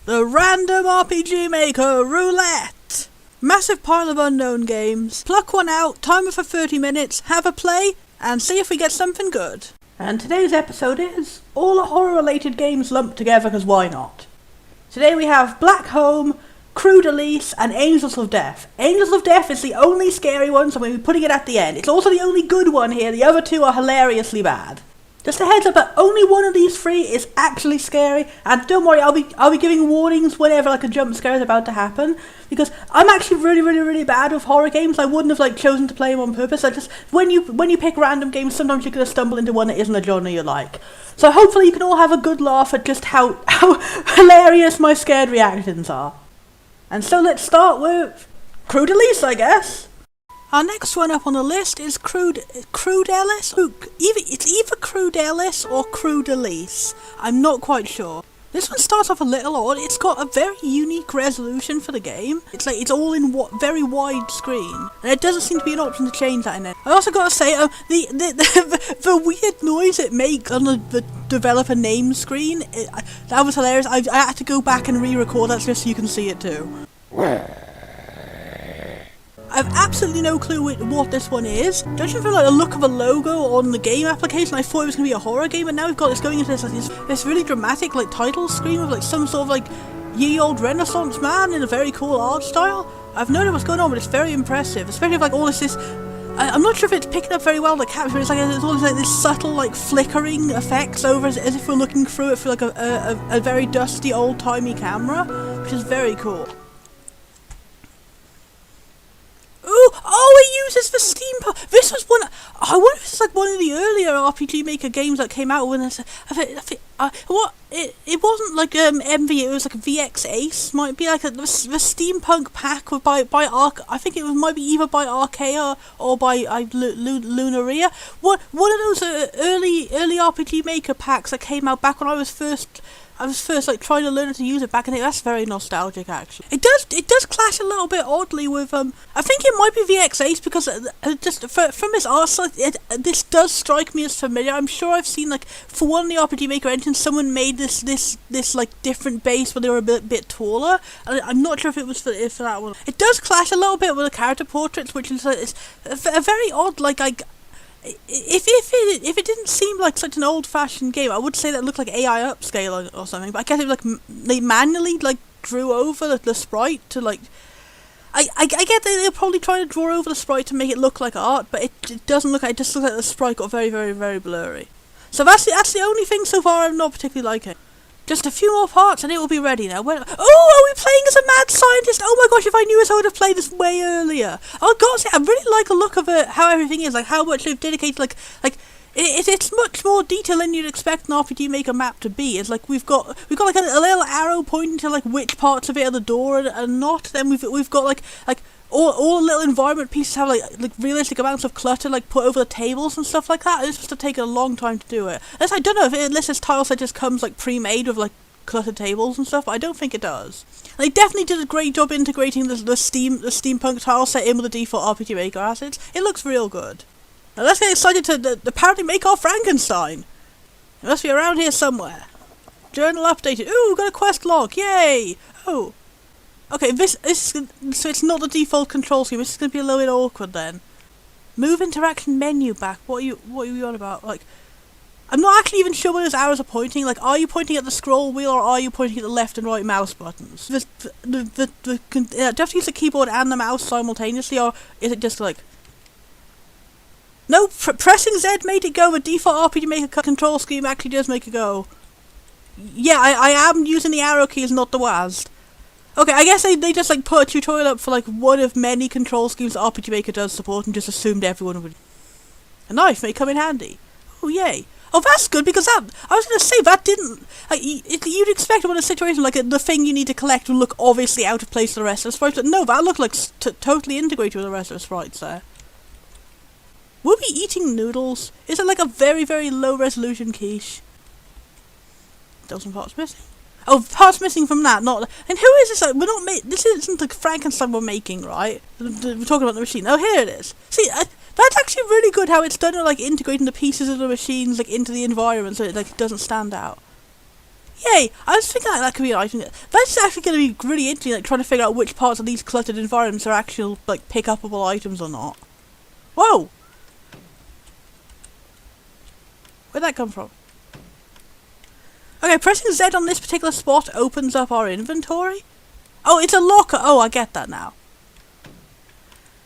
The Random RPG Maker Roulette! Massive pile of unknown games. Pluck one out, timer for 30 minutes, have a play, and see if we get something good. And today's episode is all the horror-related games lumped together, because why not? Today we have Black Home, Crudelis, and Angels of Death. Angels of Death is the only scary one, so I'm going to be putting it at the end. It's also the only good one here, the other two are hilariously bad. Just a heads up that only one of these three is actually scary, and don't worry, I'll be giving warnings whenever like a jump scare is about to happen, because I'm actually really bad with horror games. I wouldn't have chosen to play them on purpose. I just when you pick random games, sometimes you're gonna stumble into one that isn't a genre you like. So hopefully you can all have a good laugh at just how hilarious my scared reactions are. And so let's start with Crudelis, I guess. Our next one up on the list is Crudelis. It's either Crudelis or Crudelis. I'm not quite sure. This one starts off a little odd. It's got a very unique resolution for the game. It's all in very wide screen, and it doesn't seem to be an option to change that in it. I also got to say, the weird noise it makes on the developer name screen, that was hilarious. I had to go back and re-record that just so you can see it too. I have absolutely no clue what this one is. Judging from the look of a logo on the game application, I thought it was going to be a horror game, and now we've got this going into this really dramatic title screen with some sort of ye old Renaissance man in a very cool art style. I've no idea what's going on, but it's very impressive, especially with all this. I'm not sure if it's picking up very well the capture. It's it's all this subtle flickering effects over as if we're looking through it through a very dusty old timey camera, which is very cool. Oh, it uses the steampunk. This was one. I wonder if it's one of the earlier RPGmaker games that came out when it wasn't MV. It was VX Ace. Might be the steampunk pack by I think it might be either by Archaea or by Lunaria. One of those early RPGmaker packs that came out back when I was first trying to learn how to use it back in the day. That's very nostalgic, actually. It does clash a little bit oddly with I think it might be VX Ace, because just from its art style, this does strike me as familiar. I'm sure I've seen for one of the RPG Maker engines, someone made this different base where they were a bit taller. I'm not sure if it was for that one. It does clash a little bit with the character portraits, which is it's a very odd If it didn't seem like such an old-fashioned game, I would say that it looked like AI upscale or something. But I guess it they manually drew over the sprite to I get that they're probably trying to draw over the sprite to make it look like art, but it doesn't look. It just looks like the sprite got very blurry. So that's the only thing so far I'm not particularly liking. Just a few more parts and it will be ready now. Oh, are we playing as a mad scientist? Oh my gosh, if I knew this, I would have played this way earlier. Oh god, I really like the look of it, how everything is, how much they've dedicated, it's much more detail than you'd expect an RPG Maker map to be. It's we've got a little arrow pointing to which parts of it are the door and not. Then we've got all the little environment pieces have realistic amounts of clutter put over the tables and stuff like that. It's supposed to take a long time to do it. I don't know unless this tile set just comes pre-made with cluttered tables and stuff, but I don't think it does. And they definitely did a great job integrating the steampunk tile set in with the default RPG Maker assets. It looks real good. Now let's get excited to apparently make our Frankenstein. It must be around here somewhere. Journal updated. Ooh, we've got a quest log. Yay! Oh. Okay, so it's not the default control scheme. This is going to be a little bit awkward then. Move interaction menu back. What are you on about? I'm not actually even sure where those arrows are pointing. Are you pointing at the scroll wheel or are you pointing at the left and right mouse buttons? Do you have to use the keyboard and the mouse simultaneously, or is it just No, pressing Z made it go. The default RPG Maker control scheme actually does make it go. Yeah, I am using the arrow keys, not the WASD. Okay, I guess they just put a tutorial up for one of many control schemes that RPG Maker does support and just assumed everyone would. A knife may come in handy. Oh yay! Oh, that's good, because I was going to say that didn't. You'd expect in a situation the thing you need to collect would look obviously out of place to the rest of the sprites, but no, that looked totally integrated with the rest of the sprites there. Were we eating noodles? Is it a very low resolution quiche? Those parts missing. Oh, parts missing from that, not. And who is this? We're not. This isn't the Frankenstein we're making, right? We're talking about the machine. Oh, here it is. See, that's actually really good how it's done, integrating the pieces of the machines into the environment, so it doesn't stand out. Yay! I was thinking that could be an item. That's actually going to be really interesting, like trying to figure out which parts of these cluttered environments are actual, like, pick-upable items or not. Whoa! Where'd that come from? Okay, pressing Z on this particular spot opens up our inventory. Oh, it's a locker. Oh, I get that now.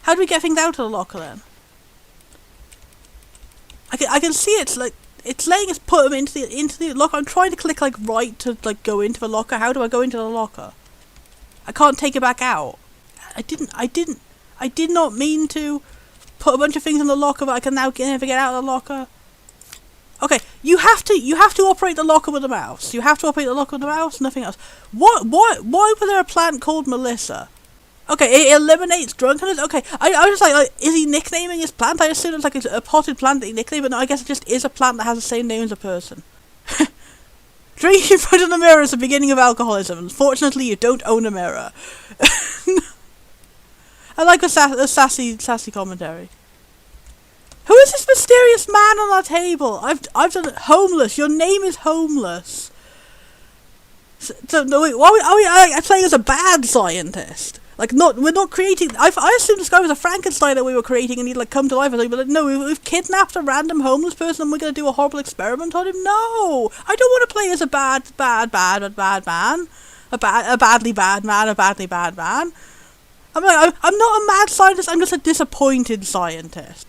How do we get things out of the locker then? I can see it's like it's letting us put them into the locker. I'm trying to click like right to like go into the locker. How do I go into the locker? I can't take it back out. I did not mean to put a bunch of things in the locker, but I can now never get out of the locker. Okay, you have to operate the locker with the mouse. You have to operate the locker with the mouse, nothing else. Why was there a plant called Melissa? Okay, it eliminates drunkenness. Okay, I was like, is he nicknaming his plant? I assume it's like a potted plant that he nicknamed, but no, I guess it just is a plant that has the same name as a person. Drinking in front of the mirror is the beginning of alcoholism. Unfortunately, you don't own a mirror. I like the sassy commentary. Who is this mysterious man on our table? I've done it. Homeless. Your name is Homeless. So no, wait, why are we playing as a bad scientist? Like, we're not creating. I assumed this guy was a Frankenstein that we were creating, and he'd like come to life. But like, no, we've kidnapped a random homeless person, and we're gonna do a horrible experiment on him. No, I don't want to play as a bad man, a badly bad man. I'm like, I'm not a mad scientist. I'm just a disappointed scientist.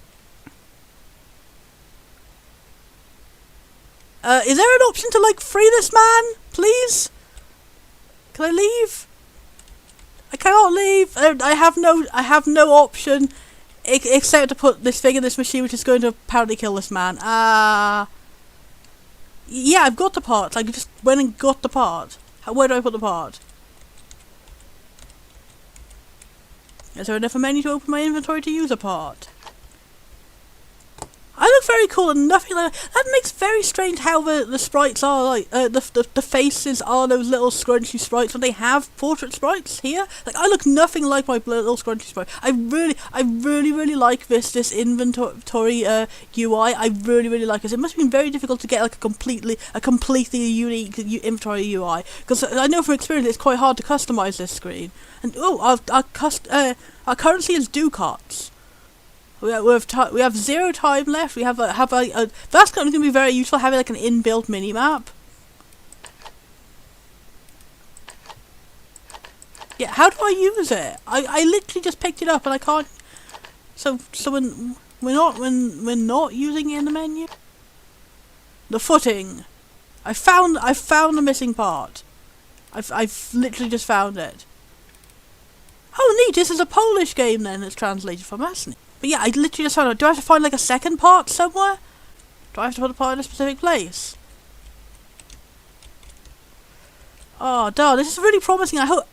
Is there an option to like free this man, please? Can I leave? I cannot leave. I have no option except to put this thing in this machine, which is going to apparently kill this man. Yeah, I've got the part. I just went and got the part. Where do I put the part? Is there enough menu to open my inventory to use a part? I look very cool and nothing like that. That makes very strange how the sprites are like the faces are those little scrunchy sprites when they have portrait sprites here. Like I look nothing like my little scrunchy sprite. I really like this inventory UI. I really like it. It must have been very difficult to get like a completely unique inventory UI because I know from experience it's quite hard to customize this screen. And our currency is ducats. We have 0 time left. We have that's going to be very useful having like an inbuilt mini map. Yeah, how do I use it? I literally just picked it up and I can't. So when we're not using it in the menu. The footing. I found the missing part. I've literally just found it. Oh neat! This is a Polish game then. It's translated from Asni. But yeah, I literally just found out. Do I have to find like a second part somewhere? Do I have to put a part in a specific place? Oh, darn, this is really promising. I hope.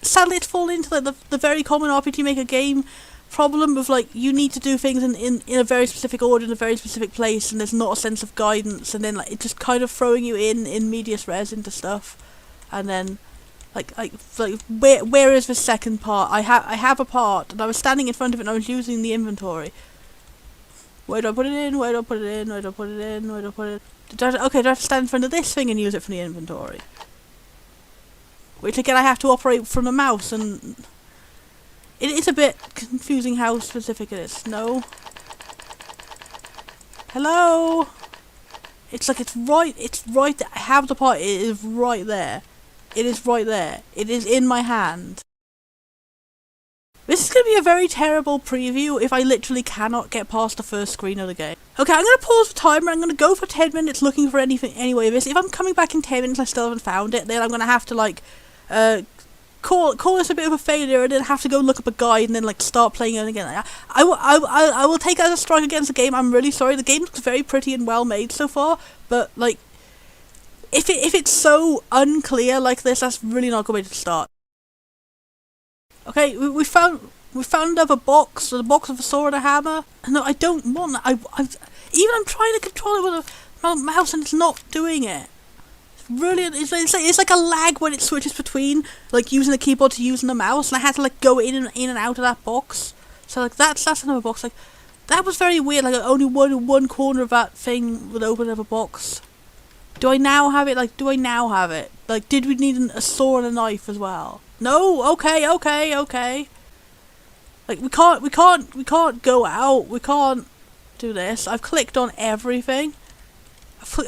Sadly, it's fallen into the very common RPGmaker game problem of like you need to do things in a very specific order in a very specific place, and there's not a sense of guidance, and then like it's just kind of throwing you in medias res into stuff, and then. Like where is the second part? I have a part and I was standing in front of it and I was using the inventory. Where do I put it in? Where do I put it in? Where do I put it in? Where do I put it? Okay, do I have to stand in front of this thing and use it from the inventory? Which again I have to operate from the mouse, and it is a bit confusing how specific it is. No. Hello? It's like it's right there. I have the part, it is right there. It is right there. It is in my hand. This is going to be a very terrible preview if I literally cannot get past the first screen of the game. Okay, I'm going to pause the timer. I'm going to go for 10 minutes looking for anything anyway. If I'm coming back in 10 minutes and I still haven't found it, then I'm going to have to like call this a bit of a failure and then have to go look up a guide and then like start playing it again. I will take it as a strike against the game. I'm really sorry. The game looks very pretty and well made so far, but like if it's so unclear like this, that's really not a good way to start. Okay, we found another box, the box of a sword and a hammer. No, I don't want that. I'm trying to control it with a mouse and it's not doing it. It's like a lag when it switches between like using the keyboard to using the mouse, and I had to like go in and out of that box. So like that's another box. Like that was very weird. Like only one corner of that thing would open another box. Do I now have it? Like, do I now have it? Like, did we need a saw and a knife as well? No? Okay. Like, we can't go out. We can't do this. I've clicked on everything.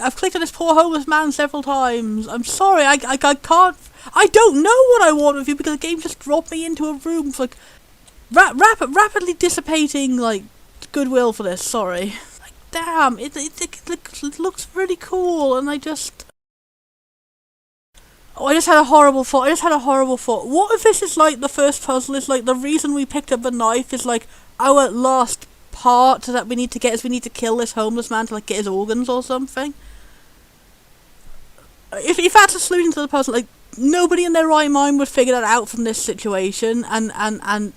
I've clicked on this poor homeless man several times. I'm sorry, I can't... I don't know what I want with you because the game just dropped me into a room for, like, rapidly dissipating, like, goodwill for this, sorry. Like, damn, it looks really cool, and I just... Oh, I just had a horrible thought. What if this is, like, the first puzzle is, like, the reason we picked up the knife is, like, our last part that we need to get is we need to kill this homeless man to, like, get his organs or something? If that's a solution to the puzzle, like, nobody in their right mind would figure that out from this situation, and I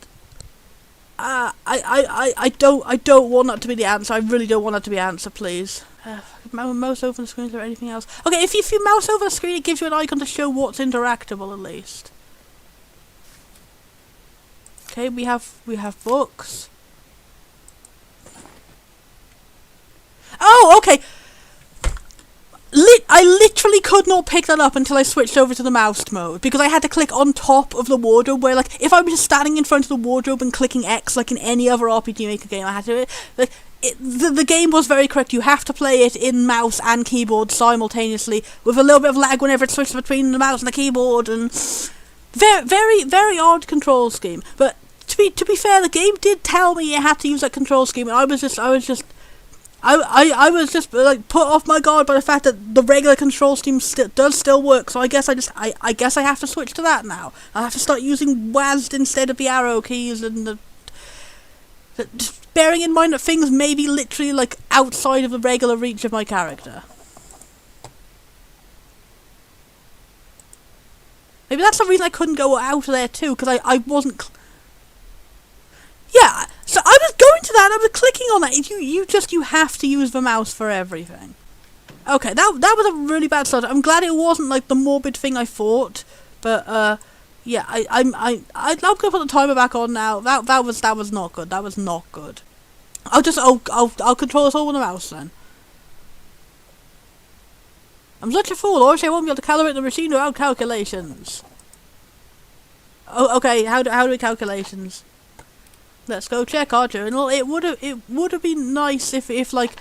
don't want that to be the answer. I really don't want that to be the answer, please. Mouse over the screen, is there anything else? Okay, if you mouse over the screen, it gives you an icon to show what's interactable, at least. Okay, we have books. Oh, okay. I literally could not pick that up until I switched over to the mouse mode, because I had to click on top of the wardrobe, where, like, if I was just standing in front of the wardrobe and clicking X like in any other RPGmaker game, I had to, like, the game was very correct. You have to play it in mouse and keyboard simultaneously, with a little bit of lag whenever it switches between the mouse and the keyboard, and very odd control scheme. But to be fair, the game did tell me it had to use that control scheme, and I was just like put off my guard by the fact that the regular control scheme does still work. So I guess I guess I have to switch to that now. I have to start using WASD instead of the arrow keys, and just bearing in mind that things may be literally, like, outside of the regular reach of my character. Maybe that's the reason I couldn't go out of there too, because I wasn't. Yeah, so I was going to that, I was clicking on that. You have to use the mouse for everything. Okay, that was a really bad start. I'm glad it wasn't, like, the morbid thing I thought, but yeah, I'm gonna put the timer back on now. That was not good. That was not good. I'll control this all with the mouse then. I'm such a fool, or I won't be able to calibrate the machine without calculations. Oh, okay, how do we calculations? Let's go check our journal. It would have been nice if like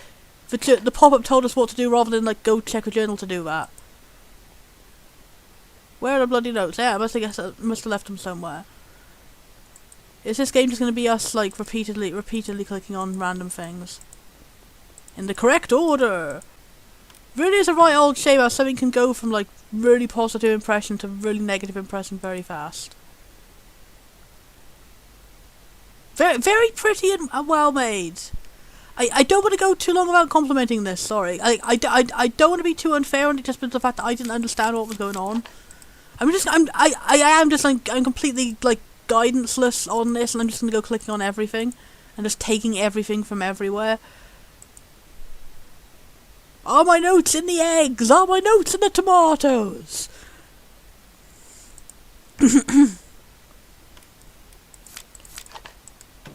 the pop-up told us what to do rather than, like, go check a journal to do that. Where are the bloody notes? Yeah, I must have left them somewhere. Is this game just going to be us, like, repeatedly clicking on random things in the correct order? Really is a right old shame how something can go from, like, really positive impression to really negative impression very fast. Very pretty and well made. I don't want to go too long about complimenting this, sorry. I don't want to be too unfair on it just because of the fact that I didn't understand what was going on. I'm completely, like, guidanceless on this, and I'm just going to go clicking on everything and just taking everything from everywhere. Are my notes in the eggs? Are my notes in the tomatoes?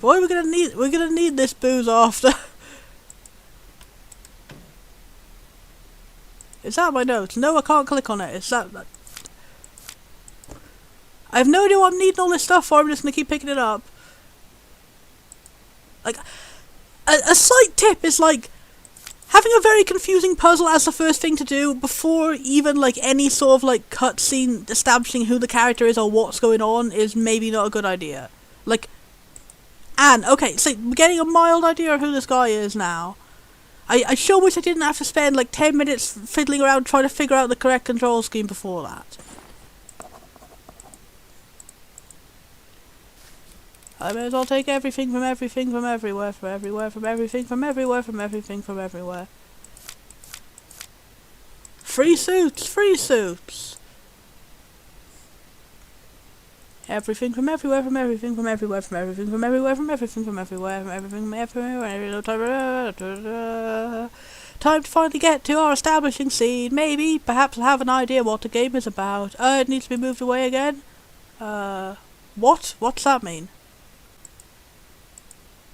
Boy, we're gonna need this booze after. Is that my notes? No, I can't click on it. Is that? I have no idea what I'm needing all this stuff for. I'm just gonna keep picking it up. Like, a slight tip is, like, having a very confusing puzzle as the first thing to do before even, like, any sort of, like, cutscene establishing who the character is or what's going on is maybe not a good idea. Like. And, okay, so we're getting a mild idea of who this guy is now. I sure wish I didn't have to spend, like, 10 minutes fiddling around trying to figure out the correct control scheme before that. I may as well take everything from everything from everywhere, from everywhere, from everything from everywhere, from everything from everywhere. Free suits! Free suits! Everything from everywhere, from everything from everywhere, from everything from everywhere, from everything from everywhere, from everything from everywhere. Time to finally get to our establishing scene. Maybe, perhaps I'll have an idea what the game is about. It needs to be moved away again. What? What's that mean?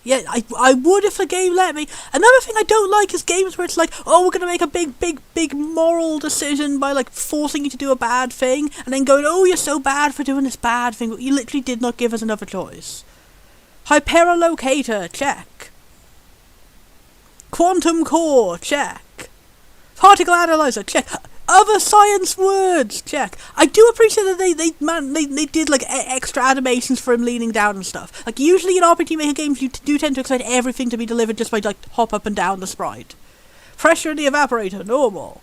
Yeah, I would if the game let me. Another thing I don't like is games where it's like, oh, we're gonna make a big moral decision by like forcing you to do a bad thing, and then going, oh, you're so bad for doing this bad thing, but you literally did not give us another choice. Hyperlocator, check. Quantum core, check. Particle analyzer, check. Other science words, check. I do appreciate that they did like extra animations for him leaning down and stuff. Like usually in RPGmaker games you do tend to expect everything to be delivered just by like hop up and down the sprite. Pressure in the evaporator, normal.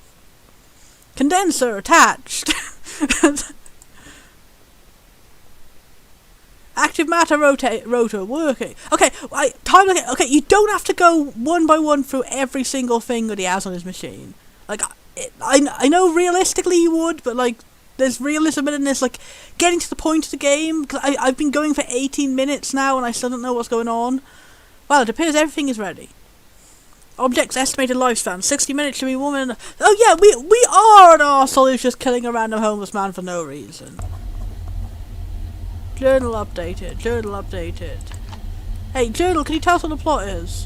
Condenser attached. Active matter rotor working. Okay, okay, you don't have to go one by one through every single thing that he has on his machine. Like, I know realistically you would, but like, there's realism in this, like, getting to the point of the game, because I've been going for 18 minutes now and I still don't know what's going on. Well, it appears everything is ready. Object's estimated lifespan, 60 minutes should be woman. Oh yeah, we are an arsehole who's just killing a random homeless man for no reason. Journal updated, journal updated. Hey, journal, can you tell us what the plot is?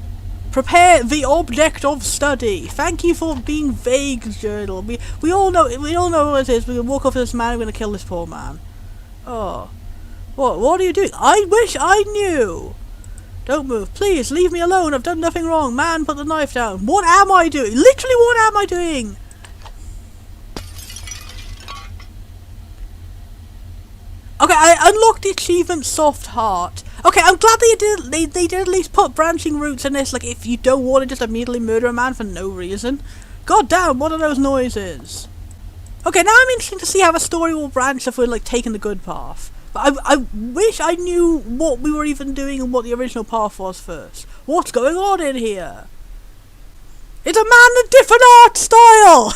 Prepare the object of study. Thank you for being vague, journal. We all know what it is. We're gonna walk off this man, we're gonna kill this poor man. Oh. What are you doing? I wish I knew! Don't move. Please, leave me alone. I've done nothing wrong. Man, put the knife down. What am I doing? Literally, what am I doing? Okay, I unlocked the achievement Soft Heart. Okay, I'm glad they did at least put branching routes in this, like if you don't want to just immediately murder a man for no reason. God damn, what are those noises? Okay, now I'm interested to see how the story will branch if we're like taking the good path. But I wish I knew what we were even doing and what the original path was first. What's going on in here? It's a man in a different art style!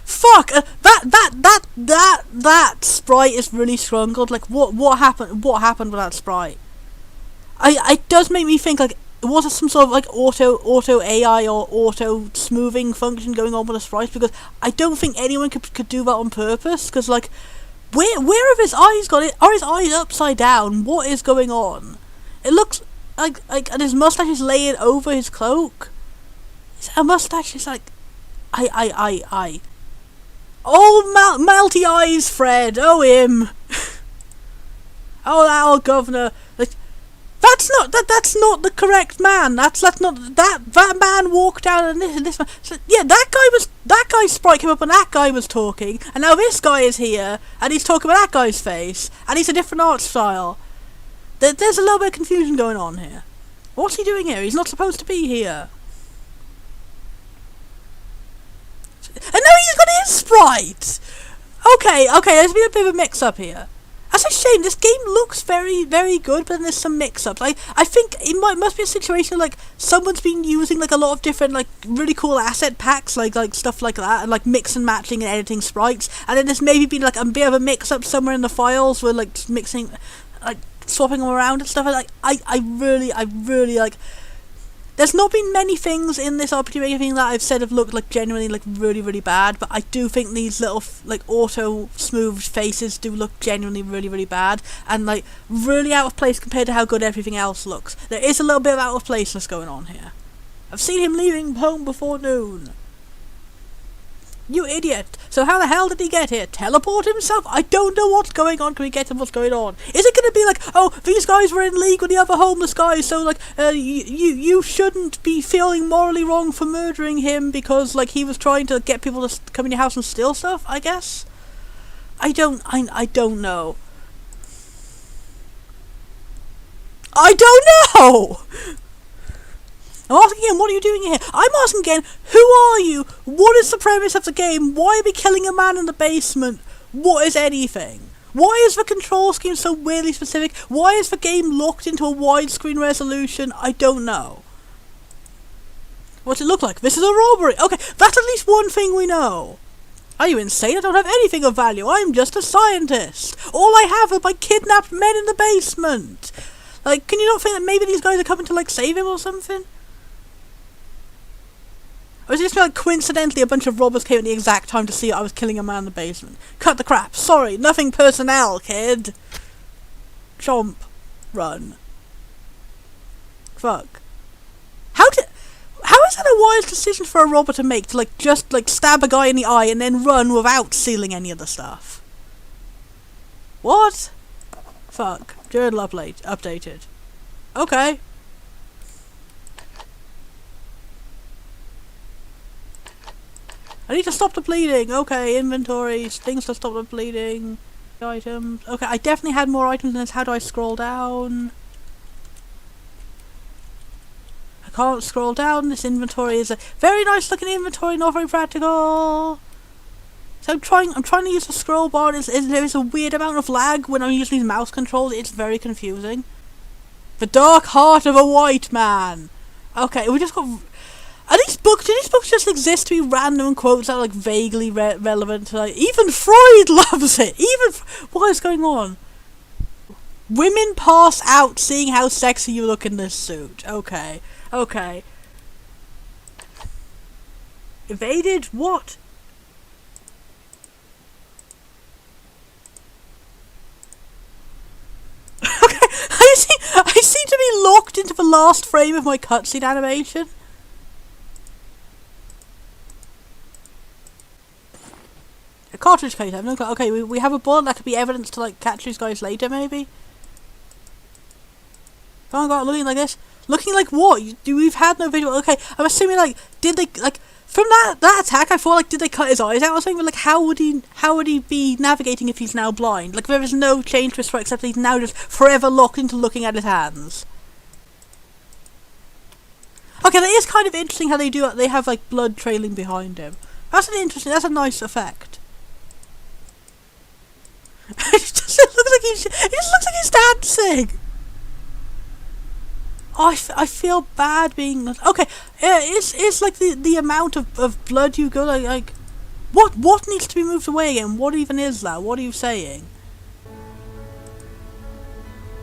Fuck! That sprite is really scrungled. Like, what happened? What happened with that sprite? It does make me think, like, was there some sort of like auto AI or auto smoothing function going on with the sprites? Because I don't think anyone could do that on purpose. Because like, where have his eyes got it? Are his eyes upside down? What is going on? It looks like and his mustache is layered over his cloak. A mustache is like, Oh, melty eyes, Fred. Oh, him. Oh, that old governor. Like, that's not the correct man. That's not that man walked out and this man. So, yeah, that guy's sprite came up and that guy was talking, and now this guy is here and he's talking about that guy's face, and he's a different art style. There's a little bit of confusion going on here. What's he doing here? He's not supposed to be here. And now he's got his sprite! Okay, there's been a bit of a mix-up here. That's a shame, this game looks very, very good, but then there's some mix-ups. I think it must be a situation like someone's been using like a lot of different like really cool asset packs, like stuff like that, and like mix and matching and editing sprites, and then there's maybe been like a bit of a mix-up somewhere in the files where like mixing, like swapping them around and stuff. Like I really like. There's not been many things in this RPGmaker thing that I've said have looked like genuinely like really, really bad, but I do think these little like auto smoothed faces do look genuinely really, really bad and like really out of place compared to how good everything else looks. There is a little bit of out of placeness going on here. I've seen him leaving home before noon. You idiot! So how the hell did he get here? Teleport himself? I don't know what's going on. Can we get him what's going on? Is it going to be like, oh, these guys were in league with the other homeless guys, so like, you shouldn't be feeling morally wrong for murdering him because like he was trying to get people to come in your house and steal stuff? I guess. I don't know. I don't know. I'm asking again, what are you doing here? I'm asking again, who are you? What is the premise of the game? Why are we killing a man in the basement? What is anything? Why is the control scheme so weirdly specific? Why is the game locked into a widescreen resolution? I don't know. What's it look like? This is a robbery. Okay, that's at least one thing we know. Are you insane? I don't have anything of value. I'm just a scientist. All I have are my kidnapped men in the basement. Like, can you not think that maybe these guys are coming to like save him or something? Or is it just like coincidentally a bunch of robbers came at the exact time to see I was killing a man in the basement? Cut the crap. Sorry, nothing personnel, kid. Chomp. Run. Fuck. How is that a wise decision for a robot to make, to like just like stab a guy in the eye and then run without sealing any of the stuff? What? Fuck. Journal updated. Okay. I need to stop the bleeding. Okay, inventories, things to stop the bleeding. Items. Okay, I definitely had more items than this. How do I scroll down? I can't scroll down. This inventory is a very nice looking inventory, not very practical. So I'm trying to use the scroll bar. There is a weird amount of lag when I'm using these mouse controls. It's very confusing. The Dark Heart of a White Man. Okay, we just got. Do these books just exist to be random quotes that are like vaguely relevant to like, even Freud loves it. What is going on? Women pass out seeing how sexy you look in this suit. Okay. Evaded? What? Okay, I seem to be locked into the last frame of my cutscene animation. A cartridge case. I've no. Okay, we have a bullet that could be evidence to like catch these guys later, maybe. Oh god, looking like this. Looking like what? We've had no visual. Okay, I'm assuming like did they like from that attack? I thought like did they cut his eyes out or something? But like how would he be navigating if he's now blind? Like there is no change to his threat except he's now just forever locked into looking at his hands. Okay, that is kind of interesting how they do it. They have like blood trailing behind him. That's a nice effect. It just looks like he's dancing. Oh, I feel bad being okay. It's like the amount of blood you go like what needs to be moved away again? What even is that? What are you saying?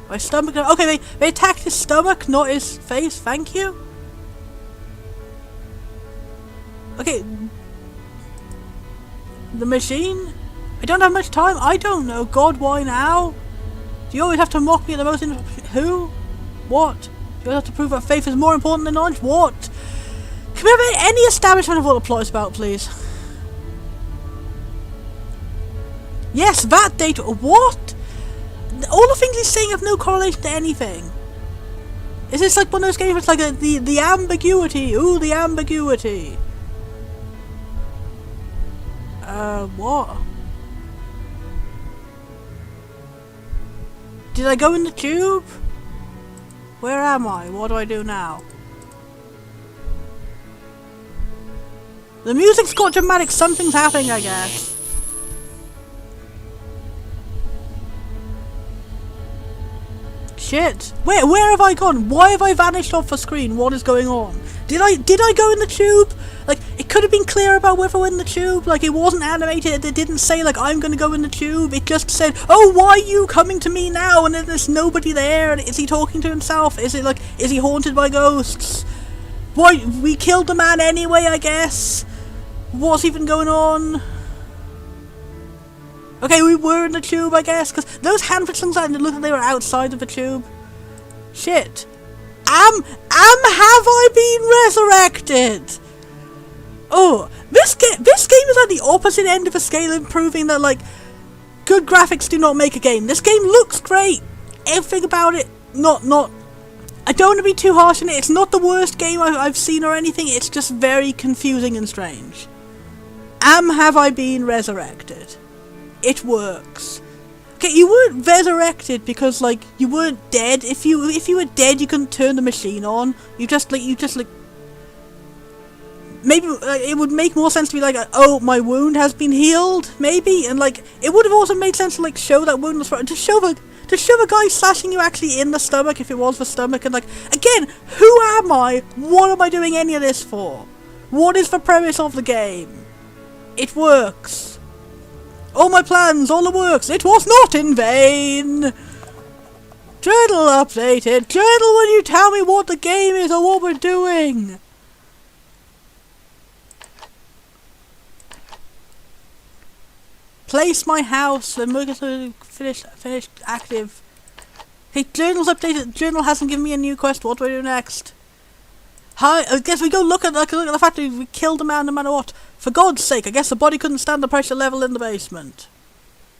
My stomach. Okay, they attacked his stomach, not his face. Thank you. Okay. The machine. I don't have much time. I don't know. God, why now? Do you always have to mock me at the most? Who? What? You have to prove that faith is more important than knowledge? What? Can we have any establishment of what the plot is about, please? Yes, that data. What? All the things he's saying have no correlation to anything. Is this like one of those games where it's like the ambiguity? Ooh, the ambiguity. What? Did I go in the tube? Where am I? What do I do now? The music's got dramatic. Something's happening, I guess. Shit. Where have I gone? Why have I vanished off the screen? What is going on? Did I go in the tube? Like, it could have been clear about whether we're in the tube. Like, it wasn't animated. It didn't say, like, I'm gonna go in the tube. It just said, oh, why are you coming to me now? And then there's nobody there. And is he talking to himself? Is he haunted by ghosts? Why, we killed the man anyway, I guess. What's even going on? Okay, we were in the tube, I guess. Because those handprints looked like they were outside of the tube. Shit. Have I been resurrected? Oh, this game is at the opposite end of a scale in proving that, like, good graphics do not make a game. This game looks great. Everything about it, not. I don't want to be too harsh on it. It's not the worst game I've seen or anything. It's just very confusing and strange. Have I been resurrected? It works. Okay, you weren't resurrected because, like, you weren't dead. If you were dead, you couldn't turn the machine on. You just like. Maybe it would make more sense to be like, oh, my wound has been healed, maybe, and like it would have also made sense to like show that wound to show the guy slashing you actually in the stomach if it was the stomach, and like again, who am I? What am I doing any of this for? What is the premise of the game? It works. All my plans, all the works. It was not in vain. Journal updated. Journal when you tell me what the game is or what we're doing. Place my house. Then we're going to finish active. Okay, journal's updated. Journal hasn't given me a new quest. What do I do next? Hi, I guess we go look at the fact that we killed a man no matter what. For God's sake, I guess the body couldn't stand the pressure level in the basement.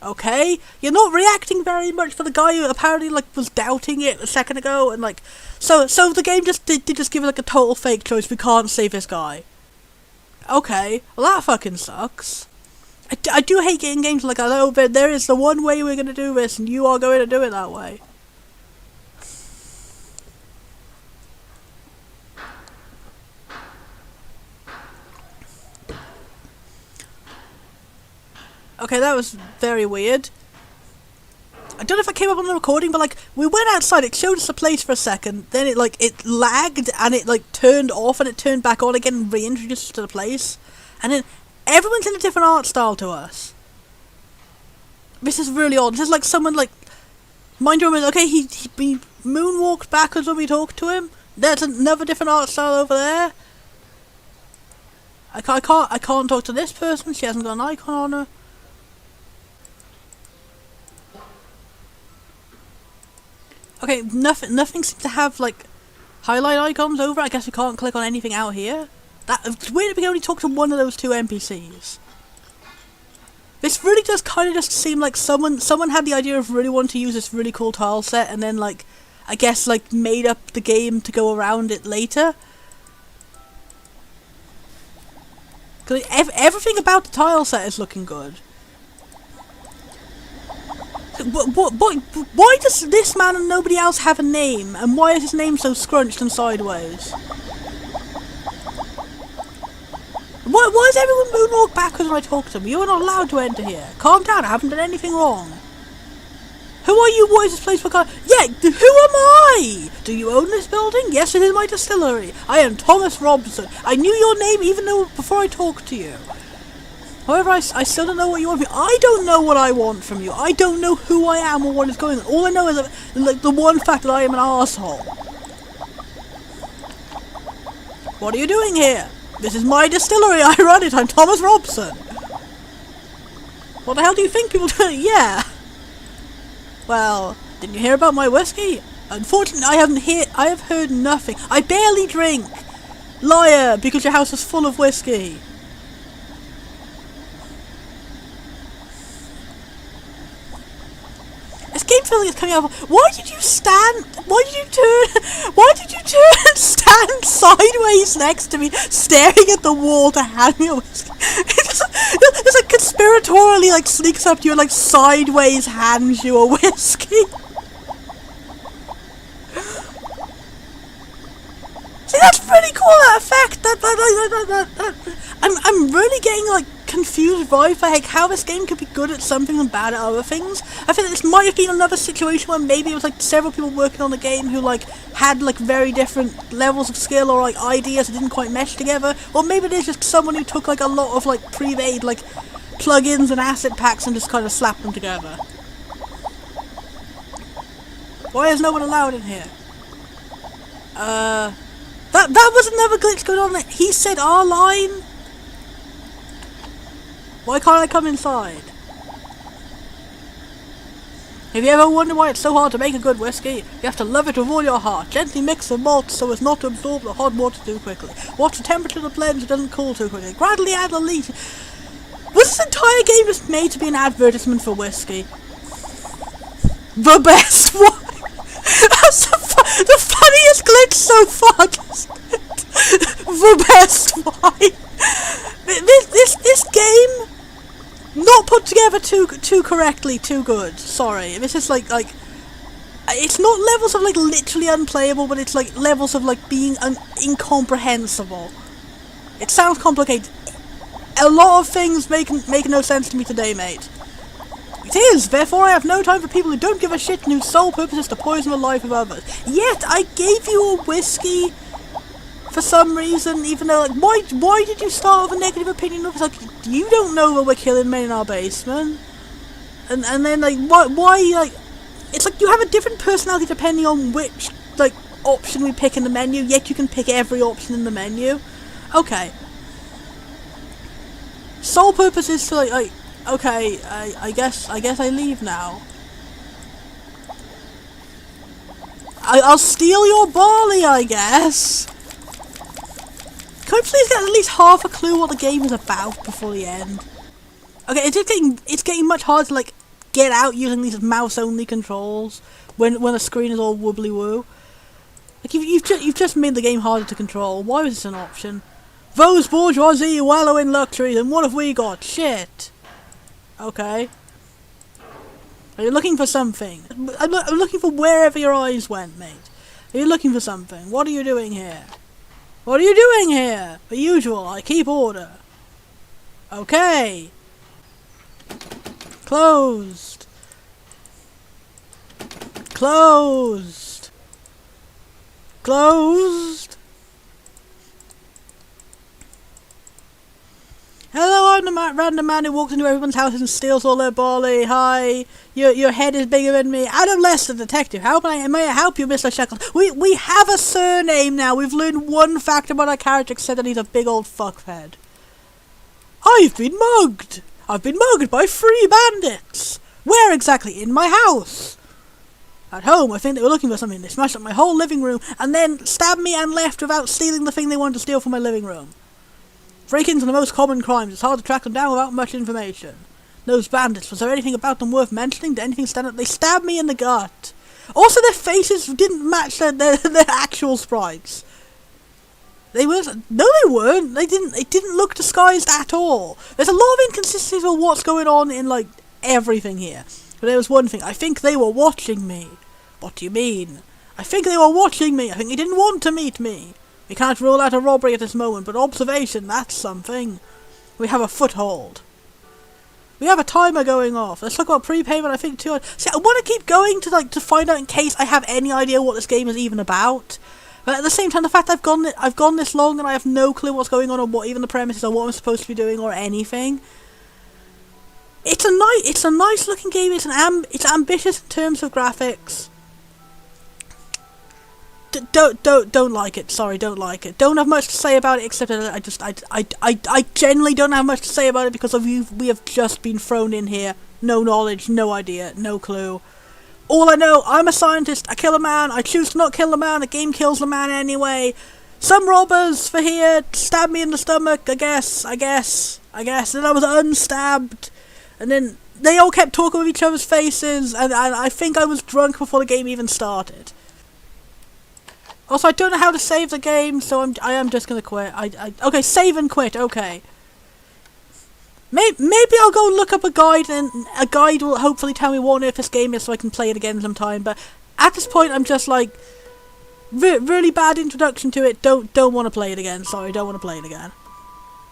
Okay, you're not reacting very much for the guy who apparently was doubting it a second ago, and so the game just did just give it a total fake choice. We can't save this guy. Okay, well that fucking sucks. I do hate getting games like that. Oh, there is the one way we're gonna do this, and you are going to do it that way. Okay, that was very weird. I don't know if I came up on the recording, but we went outside, it showed us the place for a second, then it lagged and it turned off and it turned back on again and reintroduced us to the place. And then everyone's in a different art style to us. This is really odd. This is someone mind your own, okay, he moonwalked backwards when we talked to him. There's another different art style over there. I can't talk to this person, she hasn't got an icon on her. Okay, nothing seems to have highlight icons over. I guess we can't click on anything out here. It's weird that we can only talk to one of those two NPCs. This really does kind of just seem like someone had the idea of really wanting to use this really cool tile set, and then I guess made up the game to go around it later. Cause everything about the tile set is looking good. Why does this man and nobody else have a name? And why is his name so scrunched and sideways? Why does everyone moonwalk backwards when I talk to them? You are not allowed to enter here. Calm down, I haven't done anything wrong. Who are you? What is this place for? Yeah, who am I? Do you own this building? Yes, it is my distillery. I am Thomas Robson. I knew your name even though before I talked to you. However, I still don't know what you want from me. I don't know what I want from you. I don't know who I am or what is going on. All I know is the one fact that I am an arsehole. What are you doing here? This is my distillery. I run it. I'm Thomas Robson. What the hell do you think people do? Yeah. Well, didn't you hear about my whiskey? Unfortunately, I have heard nothing. I barely drink. Liar, because your house is full of whiskey. This game feeling is coming out. Why did you stand? Why did you turn stand sideways next to me, staring at the wall to hand me a whiskey? It's conspiratorially sneaks up to you and sideways hands you a whiskey. See, that's pretty cool, that effect. I'm really getting confused vibes for how this game could be good at some things and bad at other things. I think this might have been another situation where maybe it was several people working on the game who had very different levels of skill or ideas that didn't quite mesh together, or maybe there's just someone who took a lot of pre-made plugins and asset packs and just kind of slapped them together. Why is no one allowed in here? That was another glitch going on. He said our line. Why can't I come inside? Have you ever wondered why it's so hard to make a good whiskey? You have to love it with all your heart. Gently mix the malts so as not to absorb the hot water too quickly. Watch the temperature of the blend so it doesn't cool too quickly. Gradually add the leach. Was this entire game just made to be an advertisement for whiskey? The best one! That's the funniest glitch so far! The best one! This game, not put together too correctly, too good. Sorry, this is it's not levels of literally unplayable, but it's levels of being incomprehensible. It sounds complicated. A lot of things make no sense to me today, mate. It is, therefore I have no time for people who don't give a shit and whose sole purpose is to poison the life of others. Yet I gave you a whiskey for some reason, even though why did you start with a negative opinion of us? You don't know that we're killing men in our basement. And then why it's you have a different personality depending on which option we pick in the menu, yet you can pick every option in the menu. Okay. Sole purpose is to okay, I guess I leave now. I'll steal your barley, I guess. Can we please get at least half a clue what the game is about before the end? Okay, it's getting much harder to like get out using these mouse-only controls when the screen is all wobbly woo. Like you've just made the game harder to control. Why was this an option? Those bourgeoisie wallow in luxury, and what have we got? Shit. Okay. Are you looking for something? I'm looking for wherever your eyes went, mate. Are you looking for something? What are you doing here? What are you doing here? The usual, I keep order. Okay. Closed. Closed. Closed. Hello, I'm the random man who walks into everyone's house and steals all their barley. Hi, your head is bigger than me. Adam Lester, detective. How may I help you, Mr. Shackles? We have a surname now. We've learned one fact about our character, except that he's a big old fuckhead. I've been mugged. I've been mugged by 3 bandits. Where exactly? In my house. At home, I think they were looking for something. They smashed up my whole living room and then stabbed me and left without stealing the thing they wanted to steal from my living room. Break-ins are the most common crimes. It's hard to track them down without much information. Those bandits, was there anything about them worth mentioning? Did anything stand out? They stabbed me in the gut. Also, their faces didn't match their actual sprites. They were... No, they weren't. They didn't look disguised at all. There's a lot of inconsistencies with what's going on in, like, everything here. But there was one thing. I think they were watching me. What do you mean? I think they were watching me. I think they didn't want to meet me. We can't rule out a robbery at this moment, but observation, that's something. We have a foothold. We have a timer going off. Let's talk about prepayment, I think, too. See, I want to keep going to find out in case I have any idea what this game is even about. But at the same time, the fact I've gone this long and I have no clue what's going on or what even the premise is or what I'm supposed to be doing or anything. It's a nice looking game. It's ambitious in terms of graphics. Don't like it. Sorry, don't like it. Don't have much to say about it except that I generally don't have much to say about it because we have just been thrown in here. No knowledge, no idea, no clue. All I know, I'm a scientist. I kill a man. I choose to not kill the man. The game kills the man anyway. Some robbers for here stabbed me in the stomach. I guess. Then I was unstabbed, and then they all kept talking with each other's faces, and I think I was drunk before the game even started. Also, I don't know how to save the game, so I am just gonna quit. Okay, save and quit. Okay. Maybe I'll go look up a guide, and a guide will hopefully tell me what on earth this game is, so I can play it again sometime. But at this point, I'm just like really bad introduction to it. Don't want to play it again. Sorry, don't want to play it again.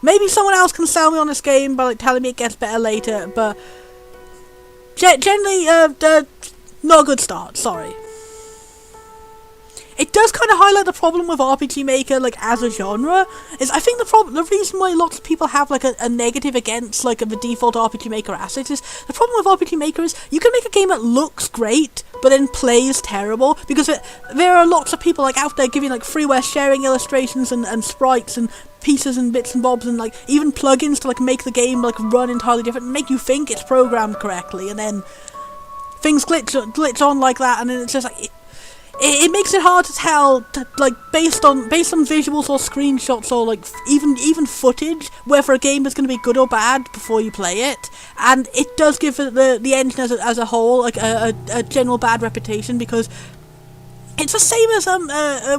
Maybe someone else can sell me on this game by like telling me it gets better later. But generally, not a good start. Sorry. It does kind of highlight the problem with RPGmaker, like, as a genre, is I think the reason why lots of people have, like, a negative against, like, the default RPGmaker assets is, the problem with RPGmaker is, you can make a game that looks great, but then plays terrible, because there are lots of people, like, out there giving, like, freeware sharing illustrations and sprites and pieces and bits and bobs and, like, even plugins to, like, make the game, like, run entirely different and make you think it's programmed correctly, and then things glitch on like that, and then it's just, like... It makes it hard to tell, like, based on visuals or screenshots or, like, even footage, whether a game is going to be good or bad before you play it. And it does give the engine as a whole, like, a general bad reputation, because it's the same as,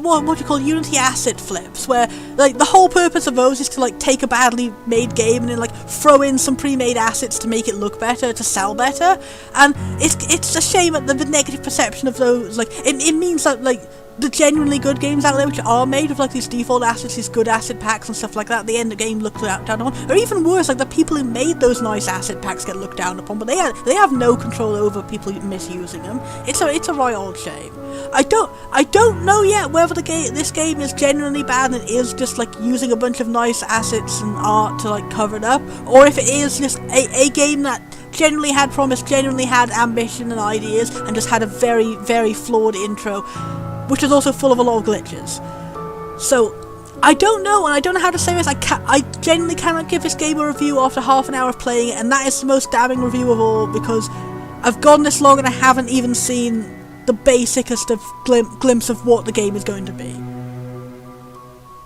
what you call Unity asset flips, where, like, the whole purpose of those is to, like, take a badly made game and then, like, throw in some pre-made assets to make it look better, to sell better, and it's a shame at the negative perception of those, like, it means that, like, the genuinely good games out there which are made with, like, these default assets, these good asset packs and stuff like that, the end of the game looked down upon, or even worse, like, the people who made those nice asset packs get looked down upon, but they have no control over people misusing them. It's a right old shame. I don't know yet whether this game is genuinely bad and it is just, like, using a bunch of nice assets and art to, like, cover it up, or if it is just a game that genuinely had promise, genuinely had ambition and ideas, and just had a very, very flawed intro, which is also full of a lot of glitches. So, I don't know, and I don't know how to say this. I genuinely cannot give this game a review after half an hour of playing it, and that is the most damning review of all, because I've gone this long and I haven't even seen the basicest of glimpse of what the game is going to be.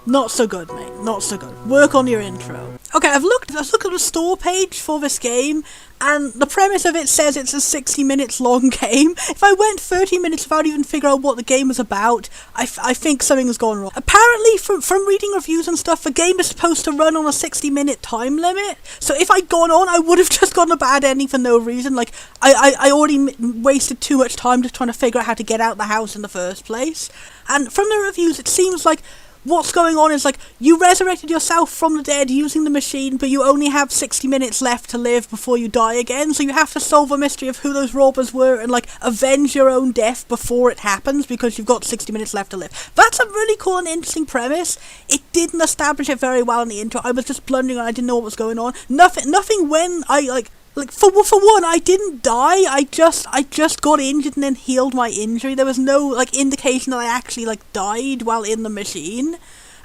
Not so good, mate. Not so good. Work on your intro. Okay, I've looked at the store page for this game, and the premise of it says it's a 60 minutes long game. If I went 30 minutes without even figuring out what the game was about, I think something has gone wrong. Apparently, from reading reviews and stuff, the game is supposed to run on a 60-minute time limit. So if I'd gone on, I would have just gotten a bad ending for no reason. Like, I already wasted too much time just trying to figure out how to get out the house in the first place. And from the reviews, it seems like what's going on is, like, you resurrected yourself from the dead using the machine, but you only have 60 minutes left to live before you die again, so you have to solve a mystery of who those robbers were and, like, avenge your own death before it happens because you've got 60 minutes left to live. That's a really cool and interesting premise. It didn't establish it very well in the intro. I was just blundering and I didn't know what was going on. Nothing when I, like, for one, I didn't die. I just got injured and then healed my injury. There was no, like, indication that I actually, like, died while in the machine.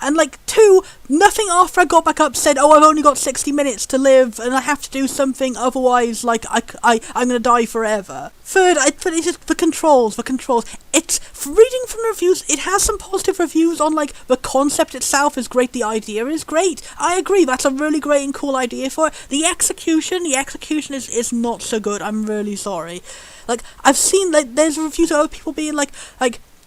And, like, 2, nothing after I got back up said, oh, I've only got 60 minutes to live and I have to do something, otherwise, like, I'm gonna die forever. 3rd, it's just the controls. It's, reading from the reviews, it has some positive reviews on, like, the concept itself is great, the idea is great. I agree, that's a really great and cool idea for it. The execution is not so good, I'm really sorry. Like, I've seen, like, there's reviews of other people being like,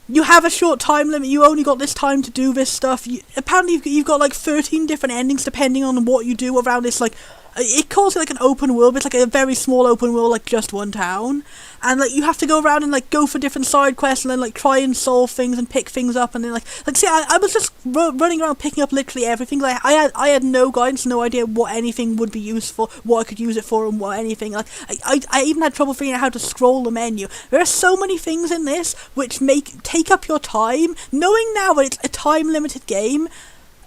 you have a short time limit, you only got this time to do this stuff. Apparently you've got like 13 different endings depending on what you do around this, like, it calls it like an open world, but it's like a very small open world, like just one town. And like you have to go around and like go for different side quests and then like try and solve things and pick things up and then like see, I was just running around picking up literally everything. Like I had no guidance, no idea what anything would be useful, what I could use it for and what anything. Like I even had trouble figuring out how to scroll the menu. There are so many things in this which take up your time. Knowing now that it's a time limited game,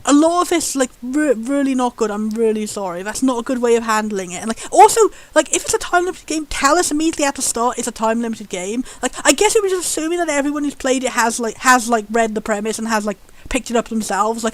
a lot of it's, like, really not good. I'm really sorry. That's not a good way of handling it. And, like, also, like, if it's a time-limited game, tell us immediately at the start it's a time-limited game. Like, I guess it was just assuming that everyone who's played it has read the premise and has, like, picked it up themselves. Like,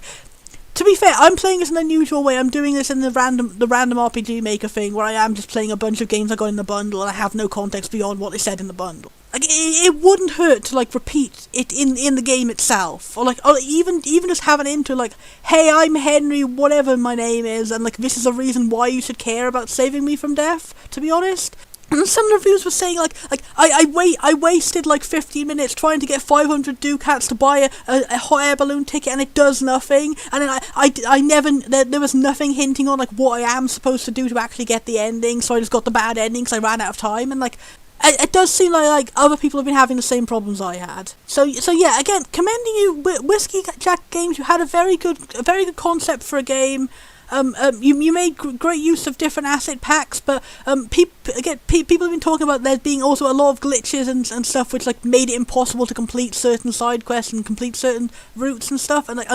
to be fair, I'm playing this in an unusual way. I'm doing this in the random RPGmaker thing, where I am just playing a bunch of games I got in the bundle, and I have no context beyond what they said in the bundle. Like, it wouldn't hurt to, like, repeat it in the game itself. Or, like, even just have an intro, like, hey, I'm Henry, whatever my name is, and, like, this is a reason why you should care about saving me from death, to be honest. And some reviews were saying, like I wasted, like, 15 minutes trying to get 500 ducats to buy a hot air balloon ticket, and it does nothing. And then I never, there was nothing hinting on, like, what I am supposed to do to actually get the ending, so I just got the bad ending because I ran out of time. And, like, it does seem like other people have been having the same problems I had. So yeah, again, commending you, Whiskey Jack Games. You had a very good concept for a game. You made great use of different asset packs, but people have been talking about there being also a lot of glitches and stuff which, like, made it impossible to complete certain side quests and complete certain routes and stuff, and, like,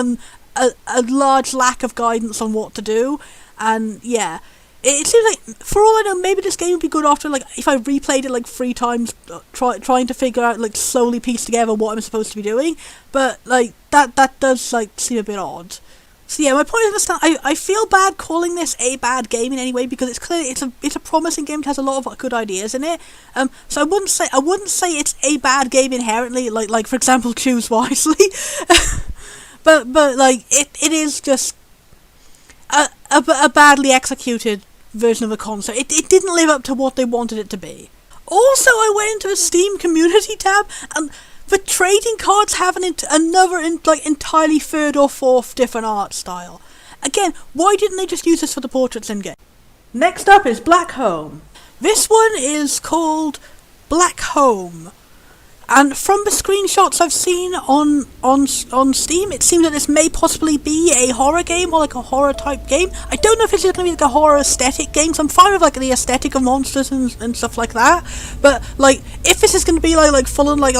a large lack of guidance on what to do. And yeah, it seems like, for all I know, maybe this game would be good after, like, if I replayed it like 3 times, trying to figure out, like, slowly piece together what I'm supposed to be doing. But, like, that does, like, seem a bit odd. So yeah, my point is that I feel bad calling this a bad game in any way, because it's clearly it's a promising game that has a lot of good ideas in it. So I wouldn't say it's a bad game inherently, like for example, choose wisely. but like it is just a badly executed version of the concept. It didn't live up to what they wanted it to be. Also, I went into a Steam community tab, and the trading cards have another entirely 3rd or 4th different art style. Again, why didn't they just use this for the portraits in game? Next up is Black Home. This one is called Black Home. And from the screenshots I've seen on Steam, it seems that this may possibly be a horror game, or like a horror type game. I don't know if it's going to be like a horror aesthetic game, so I'm fine with, like, the aesthetic of monsters and stuff like that. But, like, if this is going to be like full on like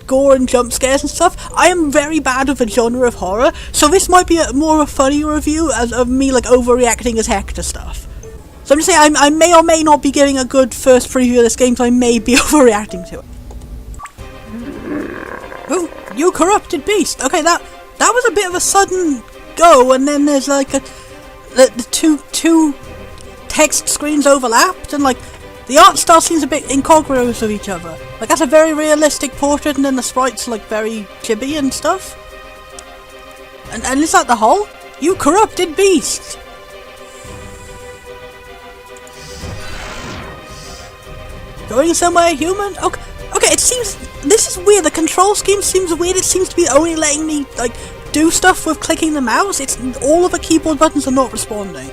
gore and jump scares and stuff, I am very bad with the genre of horror, so this might be more of a funny review of me, like, overreacting as heck to stuff. So I'm just saying, I may or may not be giving a good first preview of this game, so I may be overreacting to it. Oh, you corrupted beast! Okay, that was a bit of a sudden go, and then there's like the two text screens overlapped, and like The art style seems a bit incongruous with each other. Like, that's a very realistic portrait, and then the sprites are, like, very chibi and stuff. And is that the whole? You corrupted beast! Going somewhere, human? Okay, it seems... This is weird. The control scheme seems weird. It seems to be only letting me, like, do stuff with clicking the mouse. It's... All of the keyboard buttons are not responding.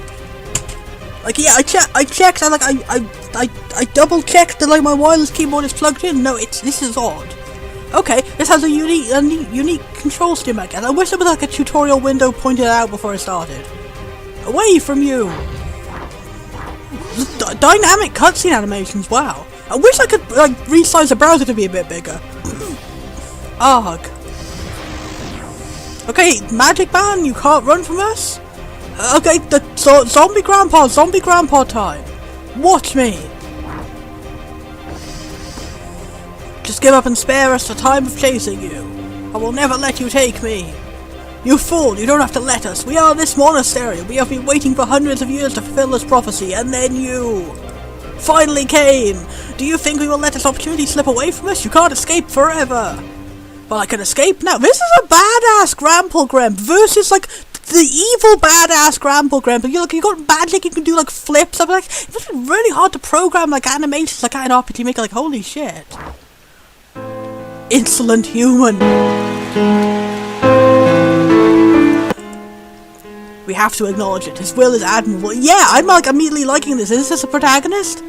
Like, yeah, I checked, I double-checked that, like, my wireless keyboard is plugged in. No, this is odd. Okay, this has a unique control scheme, I guess. I wish there was, like, a tutorial window pointed out before I started. Away from you! Dynamic cutscene animations, wow. I wish I could, like, resize the browser to be a bit bigger. Ugh. Okay, Magic Man, you can't run from us? Okay, zombie grandpa time. Watch me. Just give up and spare us the time of chasing you. I will never let you take me. You fool, you don't have to let us. We are this monastery. We have been waiting for hundreds of years to fulfill this prophecy, and then you finally came. Do you think we will let this opportunity slip away from us? You can't escape forever. Well, I can escape now. This is a badass Grandpa Gremp versus, like, the evil badass Grandpa Gremp. You got magic, you can do, like, flips. I'm like, it must be really hard to program, like, animations like that in RPGmaker. Like, holy shit. Insolent human. We have to acknowledge it. His will is admirable. Yeah, I'm, like, immediately liking this. Is this a protagonist?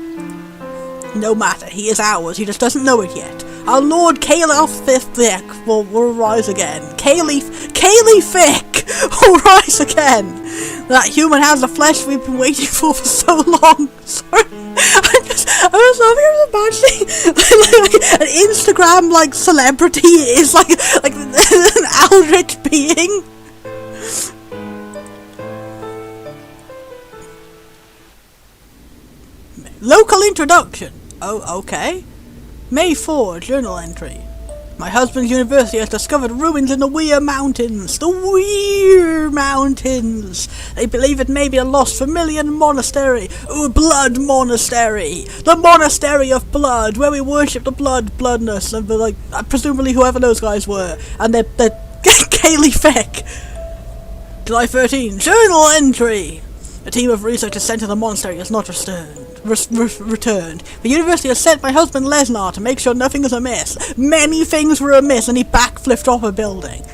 No matter, he is ours, he just doesn't know it yet. Our Lord Caliphic will rise again. Caliphic will rise again. That human has the flesh we've been waiting for so long. Sorry. I was imagining like an Instagram, like, celebrity is like an eldritch being. Local introduction. Oh, okay. May 4, journal entry. My husband's university has discovered ruins in the Weir Mountains. The Weir Mountains. They believe it may be a lost Vermilion monastery. Blood monastery. The monastery of blood, where we worship the bloodness of, like, presumably whoever those guys were. And they're Caliphic. July 13, journal entry. A team of researchers sent to the monastery has not returned. The university has sent my husband Lesnar to make sure nothing is amiss. Many things were amiss, and he backflipped off a building.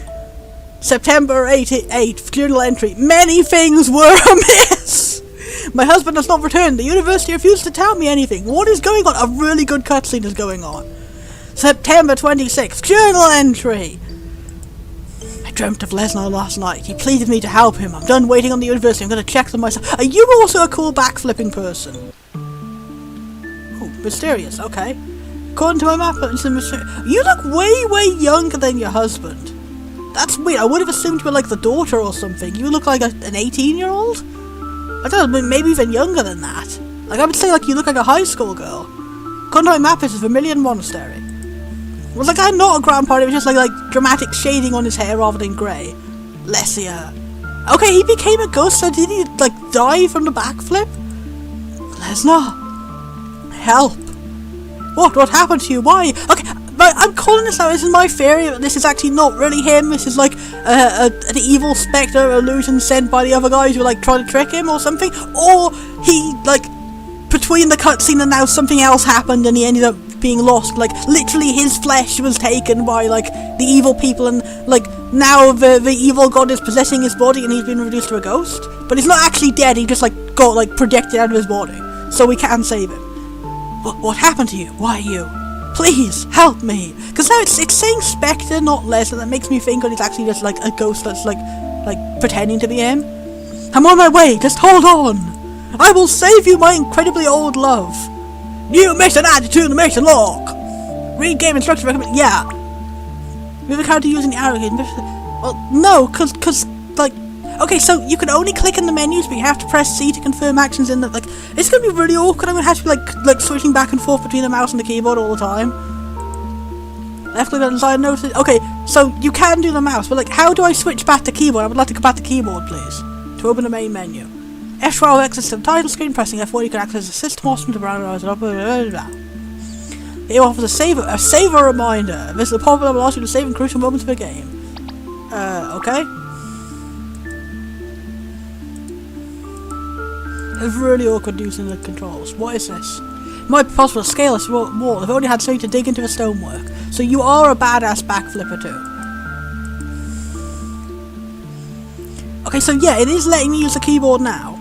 September 8th, journal entry. Many things were amiss. My husband has not returned. The university refused to tell me anything. What is going on? A really good cutscene is going on. September 26th, journal entry. I dreamt of Lesnar last night. He pleaded me to help him. I'm done waiting on the university. I'm going to check them myself. Are you also a cool backflipping person? Oh, mysterious. Okay. According to my map, it's a mysterious. You look way younger than your husband. That's weird. I would have assumed you were like the daughter or something. You look like an 18-year-old? I don't know, maybe even younger than that. Like, I would say, like, you look like a high school girl. According to my map, it's a Vermilion monastery. It was like, I'm not a grandpa, it was just like dramatic shading on his hair rather than grey. Lesia. Okay, he became a ghost, so did he, like, die from the backflip? Lesnar. Help. What happened to you? Why? Okay, but I'm calling this out. This is my theory. This is actually not really him. This is like an evil spectre illusion sent by the other guys who like trying to trick him or something. Or he, like, between the cutscene and now something else happened and he ended up being lost. Like, literally his flesh was taken by, like, the evil people, and, like, now the evil god is possessing his body and he's been reduced to a ghost. But he's not actually dead. He just, like, got, like, projected out of his body. So we can save him. What happened to you? Why you? Please, help me. Because now it's saying Spectre, not Lesnar. That makes me think that it's actually just, like, a ghost that's, like pretending to be him. I'm on my way. Just hold on. I will save you, my incredibly old love. New mission added to the mission log. Read game instructions recommend. Yeah. We have a character using the arrow key. Well, no, cause, like, okay, so you can only click in the menus, but you have to press C to confirm actions in the, like, it's gonna be really awkward. I'm gonna have to be, like switching back and forth between the mouse and the keyboard all the time. Left click on the side notice. Okay, so you can do the mouse, but, like, how do I switch back to keyboard? I would like to go back to keyboard, please. To open the main menu. F12 access to the title screen, pressing F1 you can access the system options to browse it up. It offers a saver reminder. This is a pop-up that allows you to save in crucial moments of the game. Okay. It's really awkward using the controls. What is this? It might be possible to scale this wall. I've only had something to dig into the stonework. So you are a badass backflipper too. Okay, so yeah, it is letting me use the keyboard now.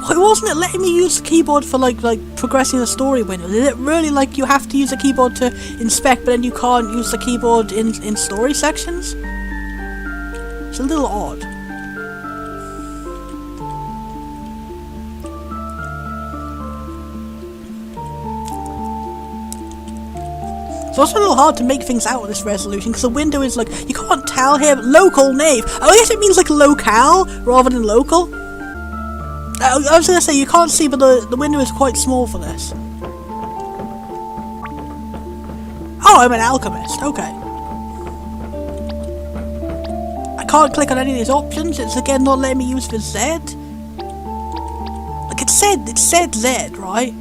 Why wasn't it letting me use the keyboard for like progressing the story window? Is it really like you have to use the keyboard to inspect, but then you can't use the keyboard in story sections? It's a little odd. It's also a little hard to make things out with this resolution because the window is like, you can't tell here, local nave. Oh, I guess it means like locale rather than local. I was going to say you can't see, but the window is quite small for this. Oh, I'm an alchemist. Okay. I can't click on any of these options. It's again not letting me use the Z. Like it said Z, right?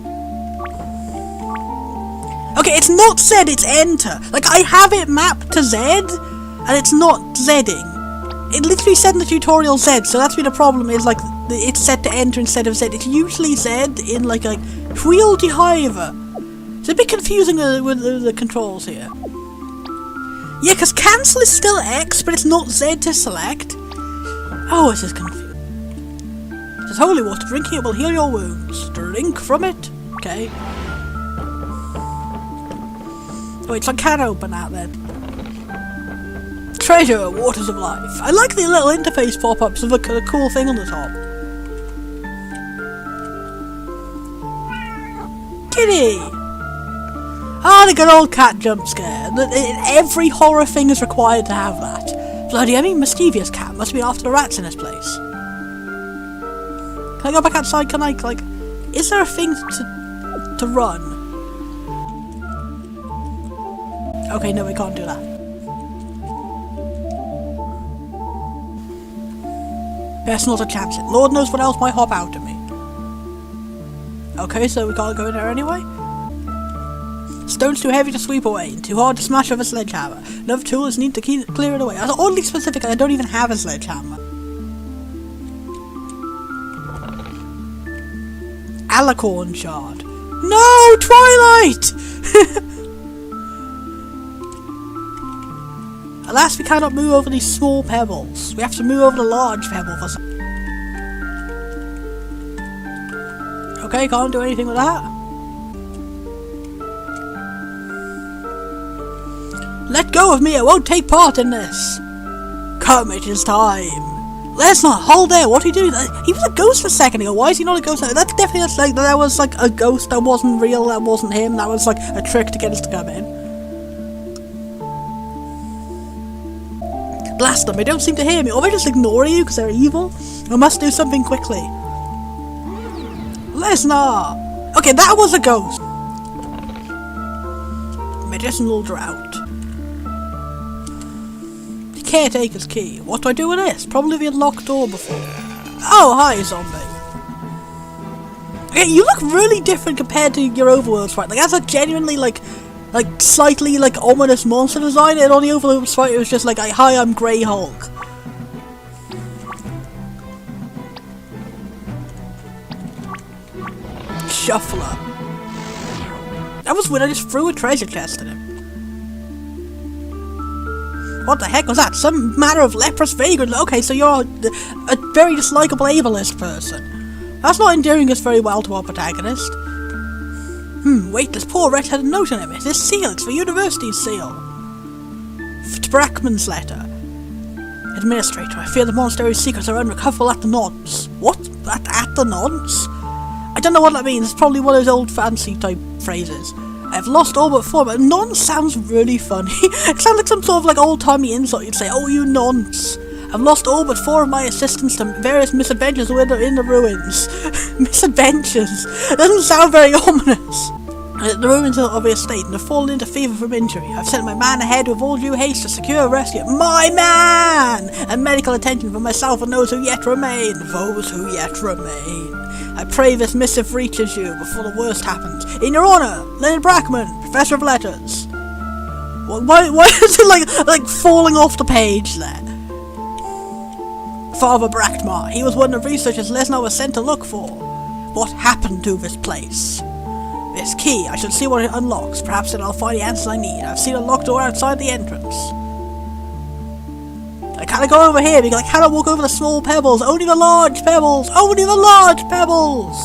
Okay, it's not Z, it's enter. Like, I have it mapped to Z, and it's not Zing. It literally said in the tutorial Z, so that's been a problem, is like, it's set to enter instead of Z. It's usually Z in like Wheel Hiver. It's a bit confusing with the controls here. Yeah, because cancel is still X, but it's not Z to select. Oh, this is confusing. It says holy water, drinking it will heal your wounds. Drink from it. Okay. Wait, so I can't open that then. Treasure, waters of life. I like the little interface pop-ups with a cool thing on the top. Kitty! Ah, the good old cat jump scare. Every horror thing is required to have that. Bloody, I mean, mischievous cat must be after the rats in this place. Can I go back outside? Can I, like, is there a thing to run? Okay, no, we can't do that. Best not to chance it. Lord knows what else might hop out at me. Okay, so we can't go in there anyway. Stone's too heavy to sweep away, and too hard to smash with a sledgehammer. Another tool is needed to clear it away. That's oddly specific, and I don't even have a sledgehammer. Alicorn shard. No, Twilight! Alas, we cannot move over these small pebbles. We have to move over the large pebble for some. Okay, can't do anything with that. Let go of me, I won't take part in this. Come, it is time. Let's not hold there, what are you doing? He was a ghost for a second ago, why is he not a ghost now? That's definitely like, that was like a ghost that wasn't real, that wasn't him, that was like a trick to get us to come in. Blast them, they don't seem to hear me, or they just ignore you because they're evil. I must do something quickly. Lesnar! Okay, that was a ghost. Medicinal drought. The caretaker's key. What do I do with this? Probably the unlocked door before. Oh, hi, zombie. Okay, you look really different compared to your overworld sprite. Like, that's a genuinely, like slightly, like, ominous monster design, and on the overworld sprite it was just like, hi, I'm Grey Hulk. Shuffler. That was when I just threw a treasure chest at him. What the heck was that? Some matter of leprous vagrant. Okay, so you're a very dislikable ableist person. That's not endearing us very well to our protagonist. Wait, this poor wretch had a note on it. This seal, it's the university's seal. Brackman's letter. Administrator, I fear the monastery's secrets are unrecoverable at the nonce. What? At the nonce? I don't know what that means. It's probably one of those old fancy type phrases. I've lost all but 4, but nonce sounds really funny. It sounds like some sort of like old-timey insult. You'd say, oh, you nonce. I've lost all but 4 of my assistants to various misadventures in the ruins. Misadventures? That doesn't sound very ominous. The room is in an obvious state and have fallen into fever from injury. I've sent my man ahead with all due haste to secure a rescue. My man! And medical attention for myself and those who yet remain. Those who yet remain. I pray this missive reaches you before the worst happens. In your honour, Leonard Brackman, Professor of Letters. Why is it like falling off the page there? Father Brackmar, he was one of the researchers Lesnar was sent to look for. What happened to this place? This key, I should see what it unlocks. Perhaps then I'll find the answers I need. I've seen a locked door outside the entrance. I can't go over here because I cannot walk over the small pebbles. Only the large pebbles. Only the large pebbles.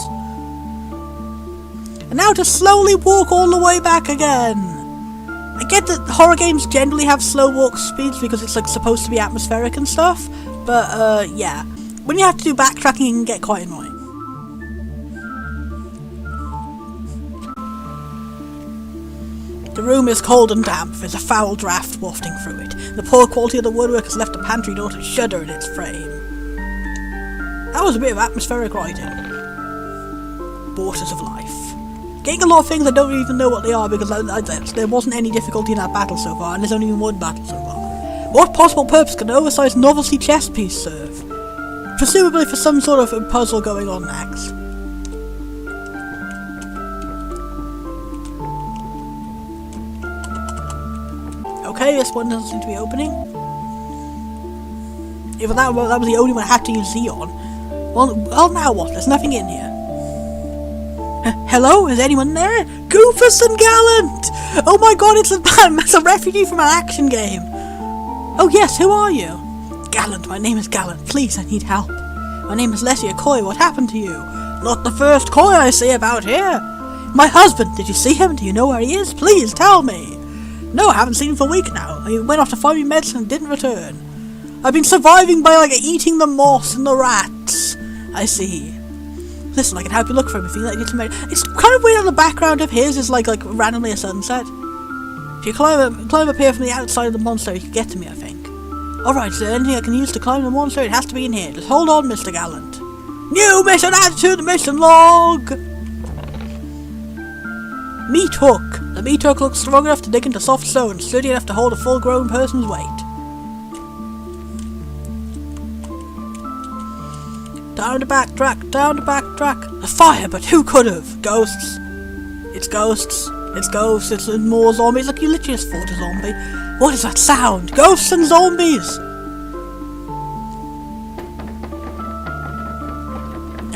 And now to slowly walk all the way back again. I get that horror games generally have slow walk speeds because it's like supposed to be atmospheric and stuff. But yeah, when you have to do backtracking, it can get quite annoying. The room is cold and damp. There's a foul draft wafting through it. The poor quality of the woodwork has left the pantry door to shudder in its frame. That was a bit of atmospheric writing. Waters of life. Getting a lot of things I don't even know what they are because there wasn't any difficulty in that battle so far, and there's only been one battle so far. What possible purpose can an oversized novelty chess piece serve? Presumably for some sort of puzzle going on next. Okay, this one doesn't seem to be opening. If that was the only one I had to use Z on. Well, now what? There's nothing in here. Hello? Is anyone there? Goofus and Gallant! Oh my god, it's a refugee from an action game. Oh yes, who are you? Gallant, my name is Gallant. Please, I need help. My name is Leslie Coy. What happened to you? Not the first Coy I see about here. My husband, did you see him? Do you know where he is? Please, tell me. No, I haven't seen him for a week now. He went off to find me medicine and didn't return. I've been surviving by, eating the moss and the rats. I see. Listen, I can help you look for him if you get to marry. It's kind of weird how the background of his is, like randomly a sunset. If you climb up here from the outside of the monster, you can get to me, I think. Alright, is there anything I can use to climb the monster? It has to be in here. Just hold on, Mr. Gallant. New mission added to the mission log! Meat hook. The meat hook looks strong enough to dig into soft stone, sturdy enough to hold a full-grown person's weight. Down to backtrack, down to backtrack. A fire, but who could have? Ghosts. It's ghosts. It's ghosts. It's more zombies. Look, you literally just fought a zombie. What is that sound? Ghosts and zombies!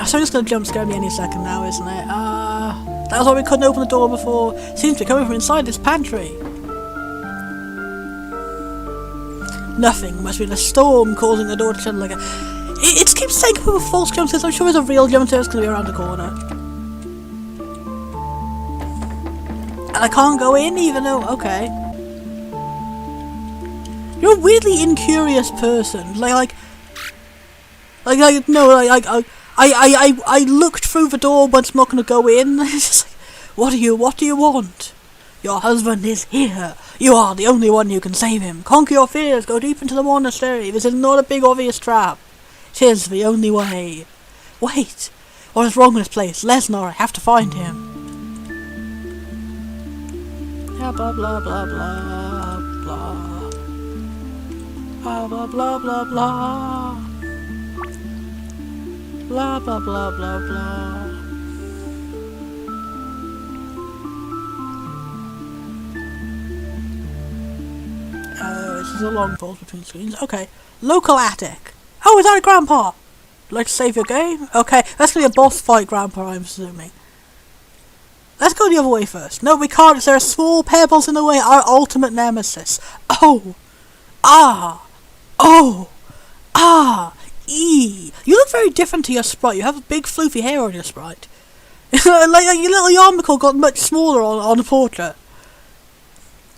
Someone's gonna jump scare me any second now, isn't it? That was why we couldn't open the door before. Seems to be coming from inside this pantry. Nothing. Must be the storm causing the door to shut like a... It keeps saying with false jump scares. I'm sure there's a real jump scare that's going to be around the corner. And I can't go in even though... Okay. You're a weirdly incurious person. I looked through the door, but I'm not going to go in. It's just like, what do you want? Your husband is here. You are the only one who can save him. Conquer your fears. Go deep into the monastery. This is not a big obvious trap. It is the only way. Wait. What is wrong with this place? Lesnar, I have to find him. Yeah, blah blah blah blah blah. Blah blah blah blah blah. Blah blah blah blah blah. This is a long pause between screens. Okay. Local attic. Oh, is that a grandpa? Like to save your game? Okay, that's gonna be a boss fight, grandpa, I'm assuming. Let's go the other way first. No, we can't. There are small pebbles in the way. Our ultimate nemesis. Oh. Ah. Oh. Ah. You look very different to your sprite. You have a big floofy hair on your sprite. like your little yarmulke got much smaller on the portrait.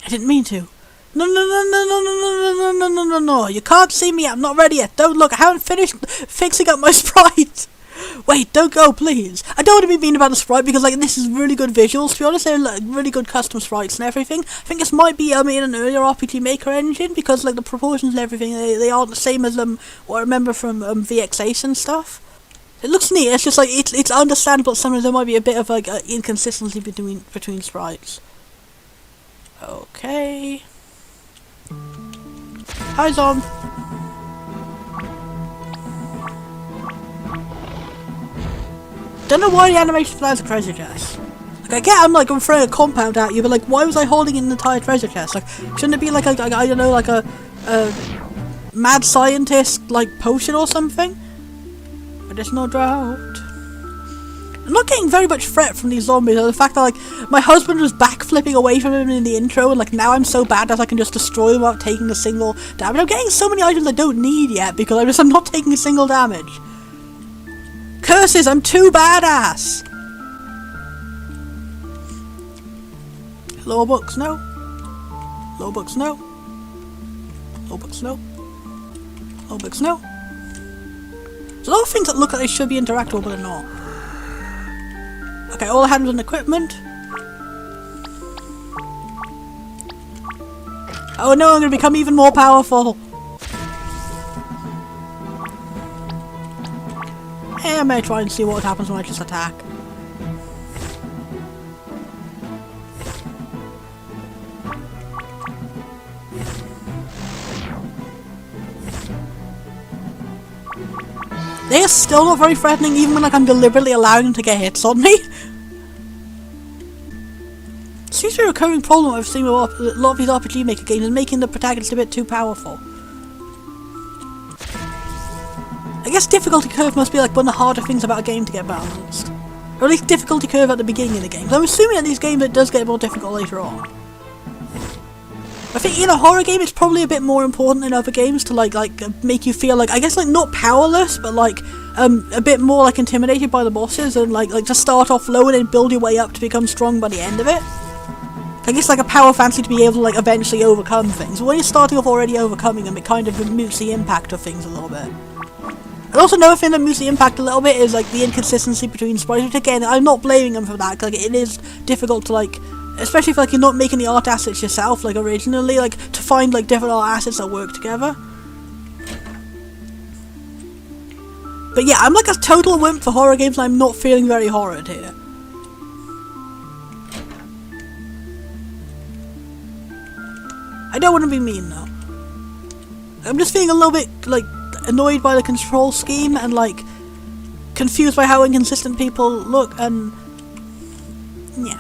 I didn't mean to. No. You can't see me. I'm not ready yet. Don't look. I haven't finished fixing up my sprite. Wait, don't go, please. I don't want to be mean about the sprite because this is really good visuals. To be honest, they're really good custom sprites and everything. I think this might be in an earlier RPGmaker engine because the proportions and everything they aren't the same as what I remember from VX Ace and stuff. It looks neat. It's just like it's understandable. Sometimes there might be a bit of like inconsistency between sprites. Okay. Hi, Zom. Don't know why the animation flies a treasure chest. Like, I get I'm throwing a compound at you, but like, why was I holding an entire treasure chest? Like, shouldn't it be like I don't know, like a mad scientist like potion or something? But there's no drought. I'm not getting very much threat from these zombies. The fact that like my husband was backflipping away from him in the intro, and like now I'm so bad that I can just destroy them without taking a single damage. I'm getting so many items I don't need yet because I'm not taking a single damage. Curses! I'm too badass. Lower books, no. Lower books, no. Lower books, no. Lower books, no. There's a lot of things that look like they should be interactable, but they're not. Okay, all I had was an equipment. Oh no, I'm gonna become even more powerful. Hey, I may try and see what happens when I just attack. They are still not very threatening, even when like I'm deliberately allowing them to get hits on me. Seems to be a recurring problem I've seen with a lot of these RPGmaker games is making the protagonist a bit too powerful. I guess difficulty curve must be like one of the harder things about a game to get balanced. Or at least difficulty curve at the beginning of the game. I'm assuming that these games it does get more difficult later on. I think in a horror game it's probably a bit more important than other games to like make you feel like, I guess like not powerless, but like a bit more like intimidated by the bosses, and like just start off low and then build your way up to become strong by the end of it. I guess like a power fantasy to be able to like eventually overcome things. But when you're starting off already overcoming them, it kind of mutes the impact of things a little bit. And also another thing that mutes the impact a little bit is like the inconsistency between sprites, which again, I'm not blaming them for that, because like, it is difficult to like, especially if like you're not making the art assets yourself like originally, like to find like different art assets that work together. But yeah, I'm like a total wimp for horror games and I'm not feeling very horrid here. I don't want to be mean though. I'm just feeling a little bit like annoyed by the control scheme and like confused by how inconsistent people look, and yeah.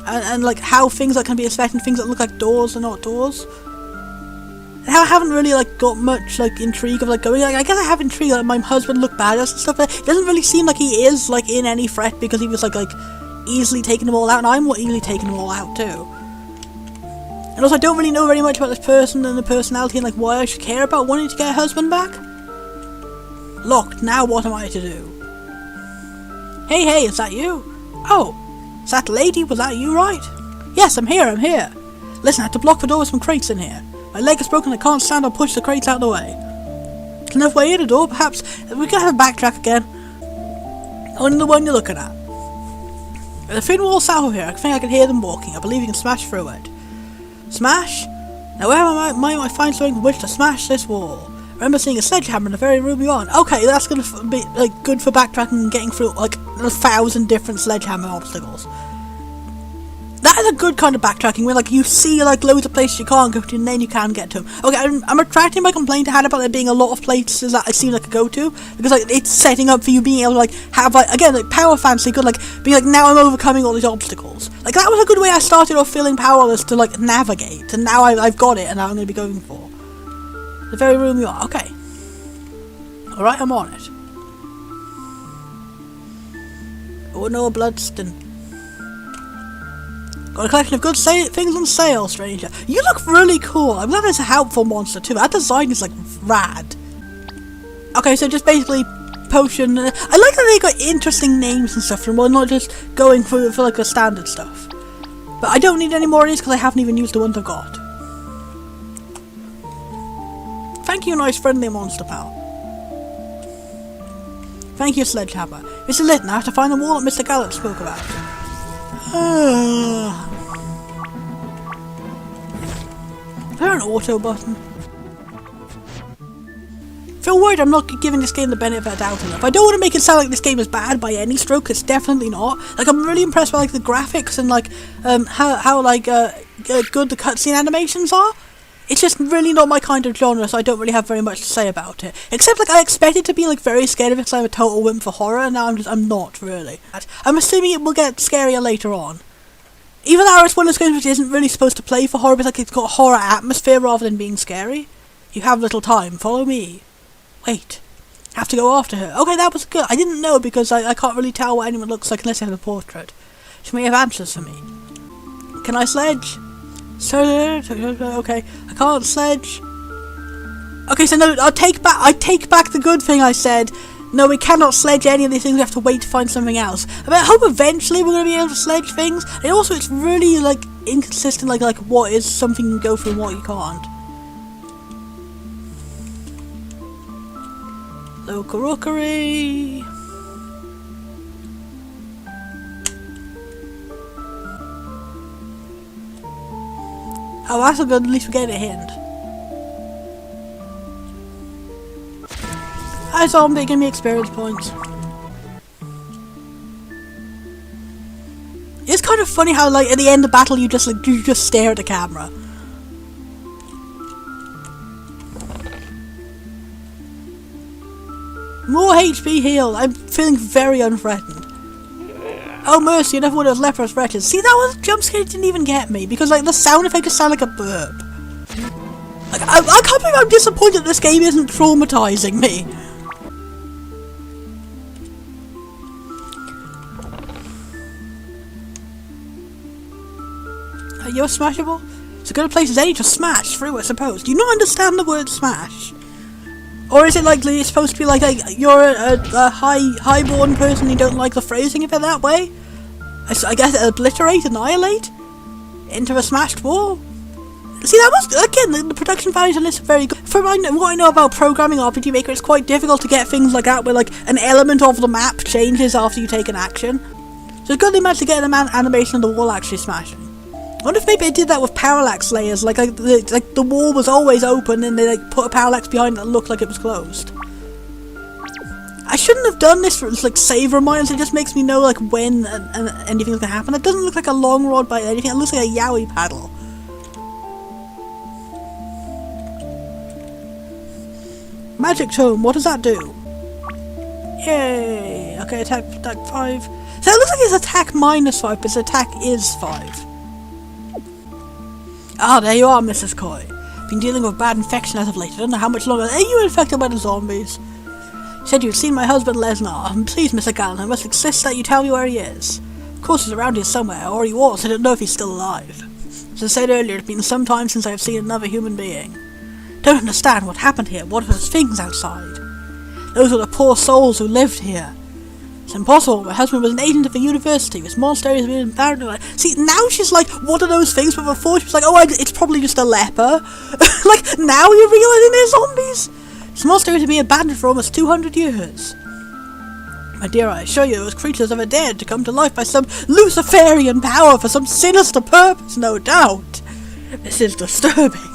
And like how things that can be affecting things that look like doors are not doors. And how I haven't really like got much like intrigue of like going, like, I guess I have intrigue that my husband looked badass and stuff, but it doesn't really seem like he is like in any threat because he was like easily taking them all out, and I'm easily taking them all out too. And also I don't really know very much about this person and the personality and like why I should care about wanting to get a husband back. Locked, now what am I to do? Hey, is that you? Oh. Is that lady? Was that you, right? Yes, I'm here. Listen, I had to block the door with some crates in here. My leg is broken, I can't stand or push the crates out of the way. There's enough way in the door, perhaps we can have a backtrack again. Only the one you're looking at. There's a thin wall south of here, I think I can hear them walking. I believe you can smash through it. Smash? Now where might I find something with which to smash this wall? I remember seeing a sledgehammer in the very room you're on. Okay, that's gonna be like good for backtracking and getting through like 1,000 different sledgehammer obstacles. That is a good kind of backtracking where like you see like loads of places you can't go to and then you can get to them. Okay, I'm retracting my complaint I had about there being a lot of places that I seem like a go-to, because like it's setting up for you being able to like have like again like power fantasy could like be like now I'm overcoming all these obstacles. Like that was a good way I started off feeling powerless to like navigate, and now I've got it and now I'm going to be going for the very room you are. Okay. Alright, I'm on it. Oh no, bloodstain. Got a collection of good things on sale, stranger. You look really cool. I'm glad it's a helpful monster too. That design is like rad. Okay, so just basically potion. I like that they got interesting names and stuff, and we're not just going for like the standard stuff. But I don't need any more of these because I haven't even used the ones I've got. Thank you, nice friendly monster pal. Thank you, sledgehammer. Mr. Litton, I have to find the wall that Mr. Gallup spoke about. Is there an auto button? feel worried I'm not giving this game the benefit of doubt enough. I don't want to make it sound like this game is bad by any stroke. It's definitely not. Like, I'm really impressed by like the graphics and like how good the cutscene animations are. It's just really not my kind of genre, so I don't really have very much to say about it. Except, like, I expected to be, like, very scared of it because I'm a total wimp for horror, and now I'm not, really. I'm assuming it will get scarier later on. Even though it's one of those games which isn't really supposed to play for horror, but like, it's got horror atmosphere rather than being scary. You have little time. Follow me. Wait. Have to go after her. Okay, that was good. I didn't know because I can't really tell what anyone looks like unless they have a portrait. She may have answers for me. Can I sledge? Okay, I can't sledge. Okay, so no, I take back the good thing I said. No, we cannot sledge any of these things. We have to wait to find something else. I mean, I hope eventually we're going to be able to sledge things. And also, it's really like inconsistent. Like what is something you can go through and what you can't. Local rookery. Oh, that's a good. At least we're getting a hint. Hi zombie, give me experience points. It's kind of funny how, like, at the end of battle, you just stare at the camera. More HP heal. I'm feeling very unthreatened. Oh mercy, another one of those leprous wretches. See, that was jump scare didn't even get me because like the sound effect just sounded like a burp. Like, I can't believe I'm disappointed this game isn't traumatizing me. You're smashable? It's as good a place as any to smash through, I suppose. Do you not understand the word smash? Or is it like it's supposed to be like you're a highborn person and you don't like the phrasing of it that way? I guess obliterate, annihilate? Into a smashed wall? See, that was, again, the production values on this are very good. From what I know about programming RPGmaker, it's quite difficult to get things like that where like an element of the map changes after you take an action. So it's good they managed to get an animation of the wall actually smashing. I wonder if maybe they did that with parallax layers, like the wall was always open and they like put a parallax behind it that looked like it was closed. I shouldn't have done this for like save reminders. It just makes me know like when anything's gonna happen. It doesn't look like a long rod by anything. It looks like a yaoi paddle. Magic tome. What does that do? Yay! Okay, attack 5. So it looks like it's attack -5, but its attack is 5. Ah, there you are, Mrs. Coy. Been dealing with bad infection as of late. I don't know how much longer. Are you infected by the zombies? You said you'd seen my husband Lesnar. Please, Mr. Gallen, I must insist that you tell me where he is. Of course he's around here somewhere, or he was. I don't know if he's still alive. As I said earlier, it's been some time since I have seen another human being. Don't understand what happened here. What are those things outside? Those were the poor souls who lived here. It's impossible. My husband was an agent of the university. This monastery has been abandoned. See, now she's like, what are those things? But before she was like, oh, it's probably just a leper. Like, now you're realizing they're zombies? This monastery has been abandoned for almost 200 years. My dear, I assure you, those creatures ever dared to come to life by some Luciferian power for some sinister purpose, no doubt. This is disturbing.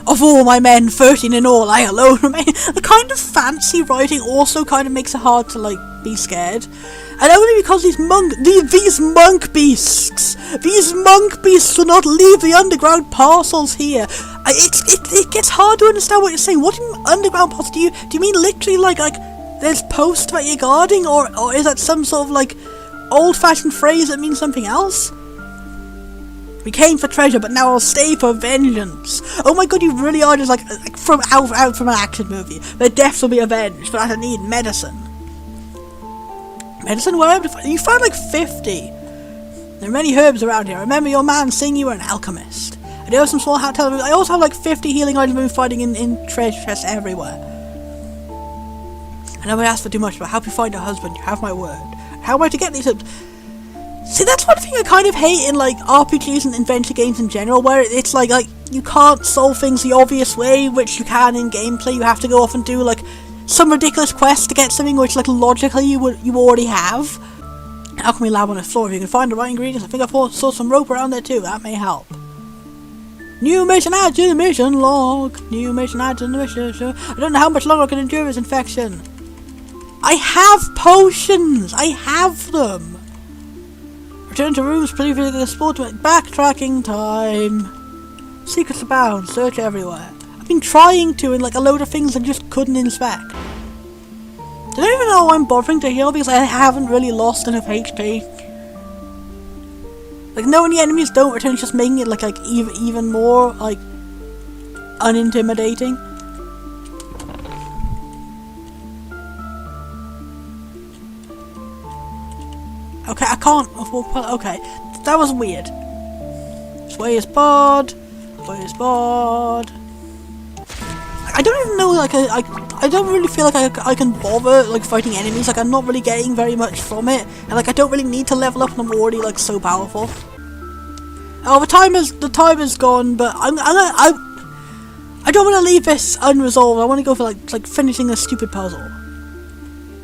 Of all my men, 13 in all, I alone remain. The kind of fancy writing also kind of makes it hard to, like, be scared. And only because these monk beasts do not leave the underground parcels here. It gets hard to understand what you're saying. What do you mean underground parcels? Do you mean literally like there's posts that you're guarding, or is that some sort of like old-fashioned phrase that means something else? We came for treasure, but now I'll stay for vengeance. Oh my god, you really are just like from out from an action movie. Their deaths will be avenged, but I need medicine. Medicine? Where you found like 50. There are many herbs around here. I remember your man saying you were an alchemist. I do have some small television. I also have like 50 healing items been fighting in treasure chests everywhere. I never asked for too much, but I'll help you find a husband. You have my word. How am I to get these herbs? See, that's one thing I kind of hate in like RPGs and adventure games in general, where it's like you can't solve things the obvious way, which you can in gameplay. You have to go off and do like some ridiculous quest to get something which like logically you already have. Alchemy lab on the floor. If you can find the right ingredients, I think I saw some rope around there too. That may help. New mission added to the mission log. New mission added to the mission. I don't know how much longer I can endure this infection. I have potions. I have them. Return to rooms previously explored. Backtracking time. Secrets abound. Search everywhere. I've been trying to in like a load of things I just couldn't inspect. Did I even know I'm bothering to heal because I haven't really lost enough HP? Like, knowing the enemies don't return is just making it like even more like unintimidating. Okay, I can't. Okay, that was weird. This way is bad. This way is bad. I don't even know. Like, I don't really feel like I can bother like fighting enemies. Like, I'm not really getting very much from it, and like I don't really need to level up, and I'm already like so powerful. Oh, the time is gone, but I don't want to leave this unresolved. I want to go for like finishing this stupid puzzle.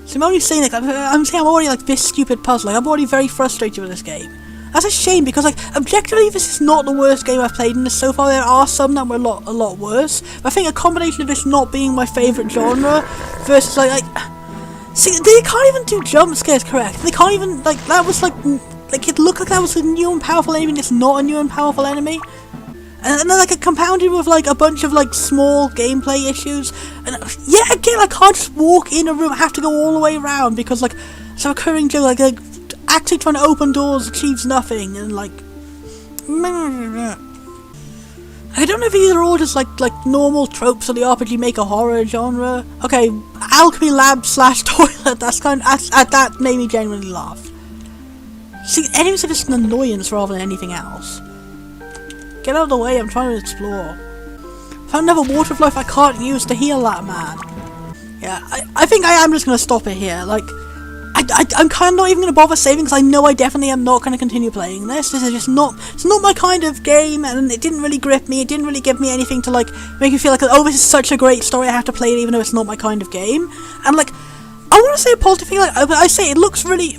So I'm only saying like I'm saying I'm already like this stupid puzzle. Like, I'm already very frustrated with this game. That's a shame because like objectively this is not the worst game I've played in this so far. There are some that were a lot worse. But I think a combination of this not being my favourite genre versus like see, they can't even do jump scares correct. They can't even like that was like it looked like that was a new and powerful enemy and it's not a new and powerful enemy. And then like it compounded with like a bunch of like small gameplay issues. And yeah, again, I can't just walk in a room. I have to go all the way around because like it's a recurring joke. Like actually trying to open doors achieves nothing, and like I don't know if these are all just like normal tropes of the RPGmaker horror genre. Okay, alchemy lab / toilet. That's kind of, at that made me genuinely laugh. See, enemies are just an annoyance rather than anything else. Get out of the way, I'm trying to explore. Found another water flow if I can't use to heal that man. Yeah, I think I am just going to stop it here. Like, I'm kind of not even going to bother saving because I know I definitely am not going to continue playing this. This is just not, it's not my kind of game, and it didn't really grip me. It didn't really give me anything to like make me feel like, oh, this is such a great story, I have to play it even though it's not my kind of game. And like, I want to say a positive thing, like I say it looks really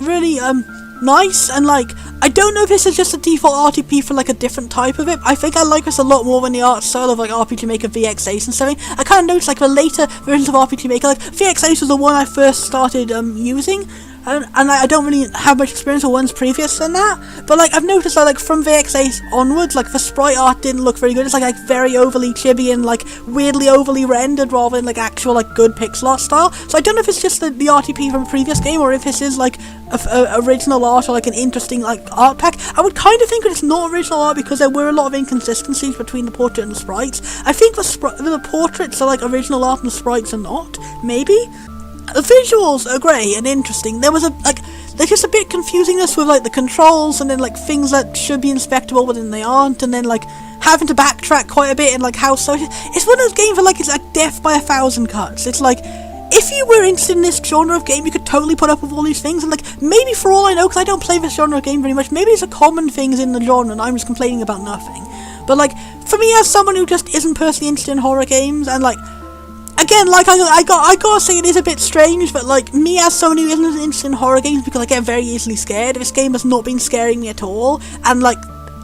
nice, and like I don't know if this is just a default RTP for like a different type of it. I think I like this a lot more than the art style of like RPGmaker VX Ace and something. I kind of noticed like the later versions of RPGmaker, like VX Ace was the one I first started using, and I don't really have much experience with ones previous than that, but like I've noticed that like from VX Ace onwards, like the sprite art didn't look very good. It's like very overly chibi and like weirdly overly rendered rather than like actual like good pixel art style. So I don't know if it's just the RTP from a previous game or if this is like a original art or like an interesting like art pack. I would kind of think that it's not original art because there were a lot of inconsistencies between the portrait and the sprites. I think the portraits are like original art and the sprites are not, maybe. The visuals are great and interesting. There was there's just a bit confusingness with like the controls and then like things that should be inspectable but then they aren't, and then like having to backtrack quite a bit and like how so. It's one of those games where like it's like death by 1,000 cuts. It's like if you were interested in this genre of game, you could totally put up with all these things, and like maybe for all I know, because I don't play this genre of game very much, maybe it's a common things in the genre and I'm just complaining about nothing. But like for me, as someone who just isn't personally interested in horror games, and like again, like I gotta say it is a bit strange, but like me as someone who isn't interested in horror games because I get very easily scared, this game has not been scaring me at all, and like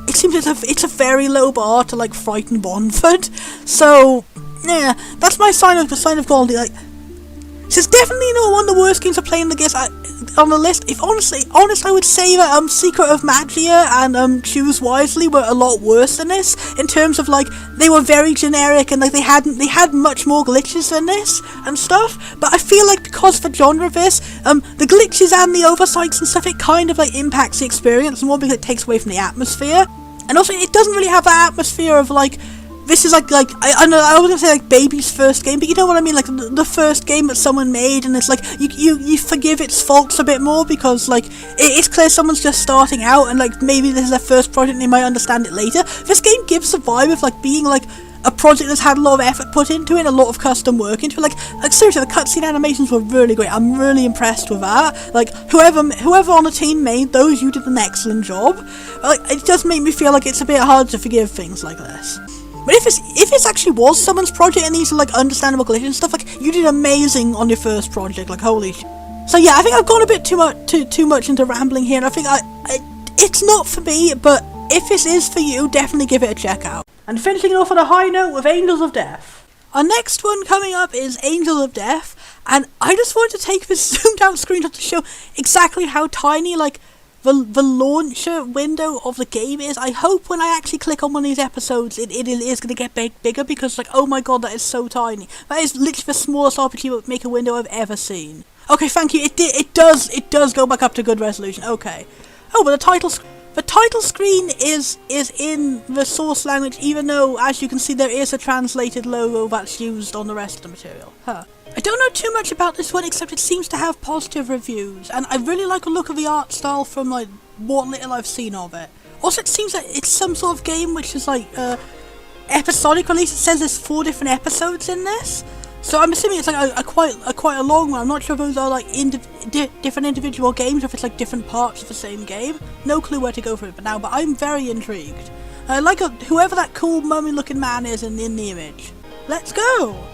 it seems it's a very low bar to like frighten Bonford. So yeah, that's my sign of quality. Like, it's definitely not one of the worst games to play in the games on the list. If honest, I would say that Secret of Magia and Choose Wisely were a lot worse than this in terms of like they were very generic and like they had much more glitches than this and stuff. But I feel like because of the genre of this, the glitches and the oversights and stuff, it kind of like impacts the experience more because it takes away from the atmosphere, and also it doesn't really have that atmosphere of like. This is like I know I was gonna say like baby's first game, but you know what I mean, like the first game that someone made, and it's like you forgive its faults a bit more because like it's clear someone's just starting out and like maybe this is their first project and they might understand it later. This game gives the vibe of like being like a project that's had a lot of effort put into it, a lot of custom work into it. Like seriously, the cutscene animations were really great. I'm really impressed with that. Like whoever on the team made those, you did an excellent job. Like it does make me feel like it's a bit hard to forgive things like this. But if this actually was someone's project and these are like understandable glitches and stuff, like you did amazing on your first project, like holy sh**. So yeah, I think I've gone a bit too much into rambling here, and I think it's not for me, but if this is for you, definitely give it a check out. And finishing it off on a high note with Angels of Death. Our next one coming up is Angels of Death, and I just wanted to take this zoomed out screenshot to show exactly how tiny, like, the launcher window of the game is. I hope when I actually click on one of these episodes, it is going to get bigger, because, like, oh my god, that is so tiny. That is literally the smallest RPGmaker window I've ever seen. Okay, thank you. It does go back up to good resolution. Okay. Oh, but the title screen is in the source language, even though, as you can see, there is a translated logo that's used on the rest of the material. Huh. I don't know too much about this one, except it seems to have positive reviews, and I really like the look of the art style from, like, what little I've seen of it. Also, it seems that it's some sort of game which is, like, episodic release. It says there's 4 different episodes in this. So I'm assuming it's like quite a long one. I'm not sure if those are like different individual games or if it's like different parts of the same game. No clue where to go for it now, but I'm very intrigued. I like whoever that cool mummy looking man is in the image. Let's go!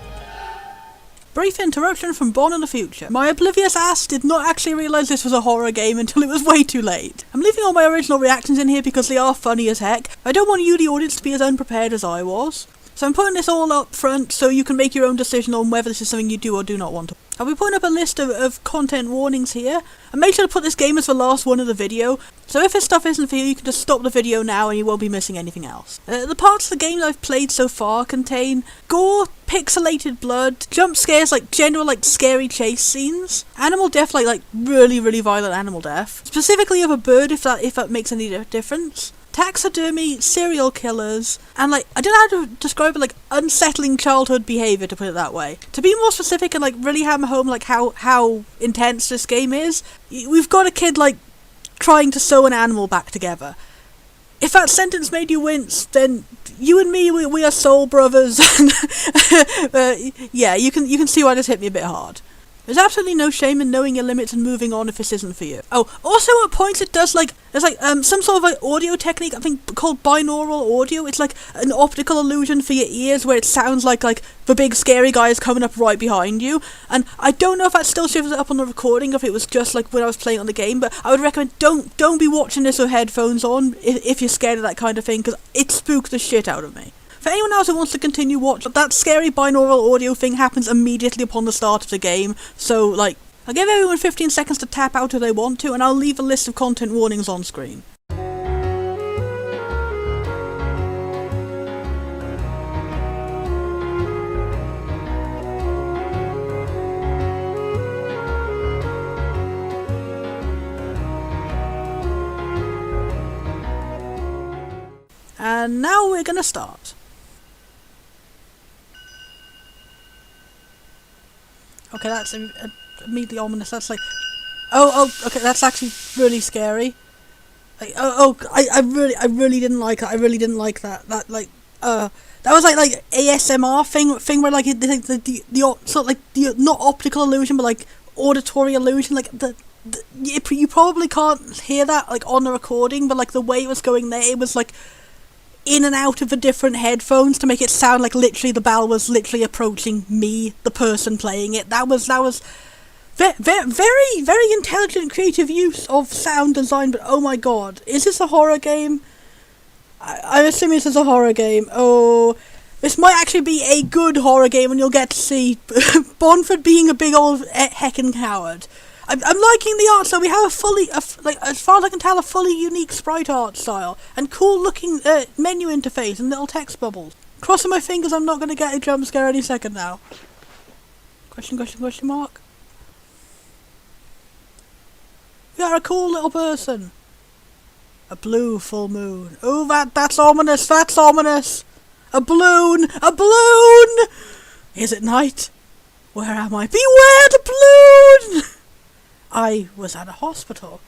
Brief interruption from Born in the Future. My oblivious ass did not actually realise this was a horror game until it was way too late. I'm leaving all my original reactions in here because they are funny as heck. I don't want you, the audience, to be as unprepared as I was. So I'm putting this all up front so you can make your own decision on whether this is something you do or do not want to. I'll be putting up a list of content warnings here. I made sure to put this game as the last one of the video, so if this stuff isn't for you, you can just stop the video now and you won't be missing anything else. The parts of the game I've played so far contain gore, pixelated blood, jump scares, like general like scary chase scenes, animal death, like really violent animal death, specifically of a bird if that makes any difference. Taxidermy, serial killers, and like, I don't know how to describe it, like unsettling childhood behaviour, to put it that way. To be more specific and like really hammer home like how intense this game is, we've got a kid like trying to sew an animal back together. If that sentence made you wince, then you and me, we are soul brothers. Yeah, you can see why this hit me a bit hard. There's absolutely no shame in knowing your limits and moving on if this isn't for you. Oh, also at points it does there's some sort of like audio technique, I think called binaural audio. It's like an optical illusion for your ears where it sounds like the big scary guy is coming up right behind you. And I don't know if that still shows up on the recording, if it was just like when I was playing on the game, but I would recommend don't be watching this with headphones on if you're scared of that kind of thing, because it spooked the shit out of me. For anyone else who wants to continue watching, that scary binaural audio thing happens immediately upon the start of the game, so like, I'll give everyone 15 seconds to tap out if they want to, and I'll leave a list of content warnings on screen. And now we're gonna start. Okay, that's immediately ominous. That's like, okay, that's actually really scary. Like, I really didn't like it. I really didn't like that. That was like ASMR thing where like the sort of like the not optical illusion but like auditory illusion. Like you probably can't hear that like on the recording, but like the way it was going there, it was like in and out of the different headphones to make it sound like literally the bell was literally approaching me, the person playing it. That was very intelligent, creative use of sound design, but oh my god, is this a horror game? I'm assuming this is a horror game. Oh, this might actually be a good horror game and you'll get to see Bonford being a big old heckin' coward. I'm liking the art style. We have like as far as I can tell, a fully unique sprite art style and cool looking menu interface and little text bubbles. Crossing my fingers, I'm not going to get a jump scare any second now. Question mark. You are a cool little person. A blue full moon. Oh, that's ominous. That's ominous. A balloon. A balloon. Is it night? Where am I? Beware the balloon. I was at a hospital.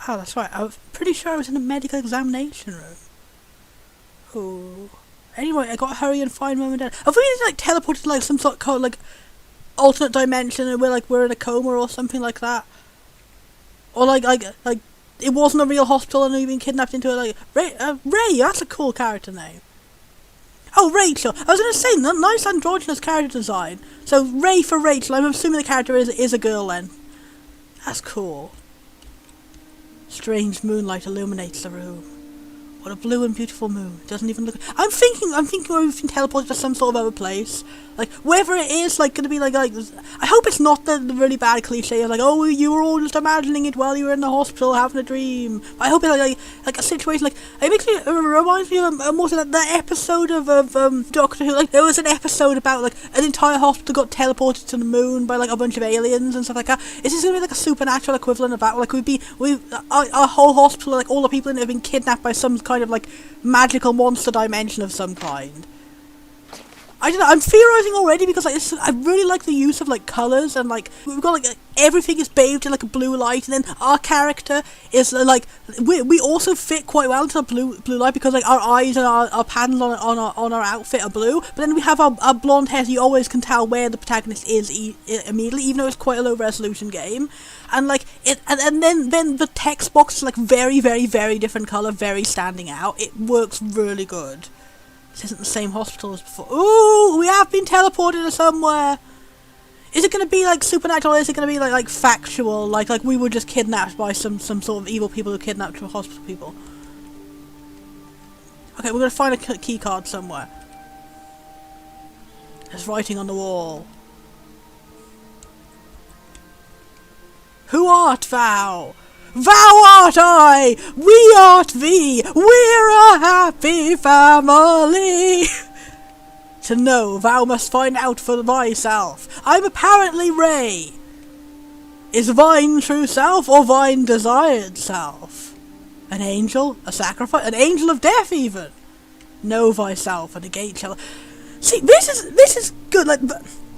Oh, that's right. I was pretty sure I was in a medical examination room. Oh. Anyway, I gotta hurry and find Mum and Dad. Have we like teleported to like some sort of like alternate dimension and we're in a coma or something like that? Or like it wasn't a real hospital and we've been kidnapped into it. Like Ray, that's a cool character name. Oh, Rachel. I was gonna say nice androgynous character design. So Ray for Rachel. I'm assuming the character is a girl then. That's cool. Strange moonlight illuminates the room. What a blue and beautiful moon. It doesn't even look... I'm thinking we've been teleported to some sort of other place. Like, wherever it is, like, gonna be like I hope it's not the really bad cliche of like, oh, you were all just imagining it while you were in the hospital having a dream. I hope it's like a situation like... It makes me... It reminds me of more of that episode of Doctor Who. Like, there was an episode about, like, an entire hospital got teleported to the moon by, like, a bunch of aliens and stuff like that. Is this gonna be, like, a supernatural equivalent of that? Like, our whole hospital, like, all the people in it have been kidnapped by some kind of like magical monster dimension of some kind. I don't know, I'm theorizing already because like I really like the use of like colours and like we've got like everything is bathed in like a blue light, and then our character is like we also fit quite well into the blue light because like our eyes and our patterns on our outfit are blue, but then we have our blonde hair, so you always can tell where the protagonist is immediately, even though it's quite a low resolution game. And like it, and then the text box is like very, very, very different colour, very standing out. It works really good. This isn't the same hospital as before. Ooh, we have been teleported to somewhere. Is it going to be like supernatural? Or is it going to be like factual? Like we were just kidnapped by some sort of evil people who kidnapped hospital people. Okay, we're going to find a key card somewhere. There's writing on the wall. Who art thou? Thou art I! We art thee! We're a happy family! To know, thou must find out for thyself. I'm apparently Ray. Is thine true self or thine desired self? An angel? A sacrifice? An angel of death even? Know thyself, and the gate shall... See, this is good. Like,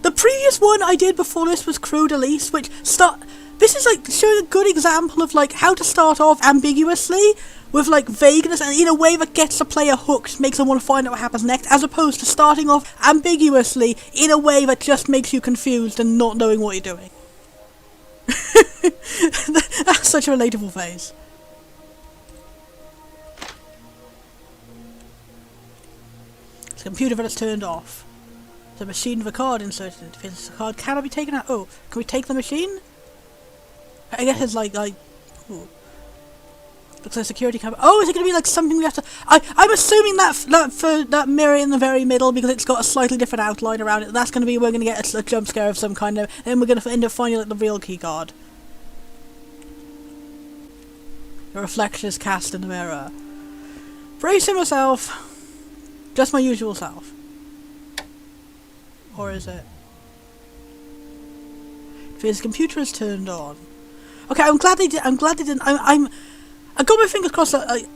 the previous one I did before this was Crudelis, which this is like showing a good example of like how to start off ambiguously with like vagueness and in a way that gets the player hooked, makes them want to find out what happens next, as opposed to starting off ambiguously in a way that just makes you confused and not knowing what you're doing. That's such a relatable phase. It's a computer that is turned off. The machine with a card inserted. If it's a card cannot be taken out. Oh, can we take the machine? I guess it's like ooh. Looks like a security camera. Oh, is it going to be like something we have to... I'm assuming that for that mirror in the very middle, because it's got a slightly different outline around it, that's going to be we're going to get a jump scare of some kind of... And then we're going to end up finding like the real key card. The reflection is cast in the mirror. Bracing myself. Just my usual self. Or is it? His computer is turned on. Okay, I'm glad they did. I'm glad they didn't. I got my fingers crossed that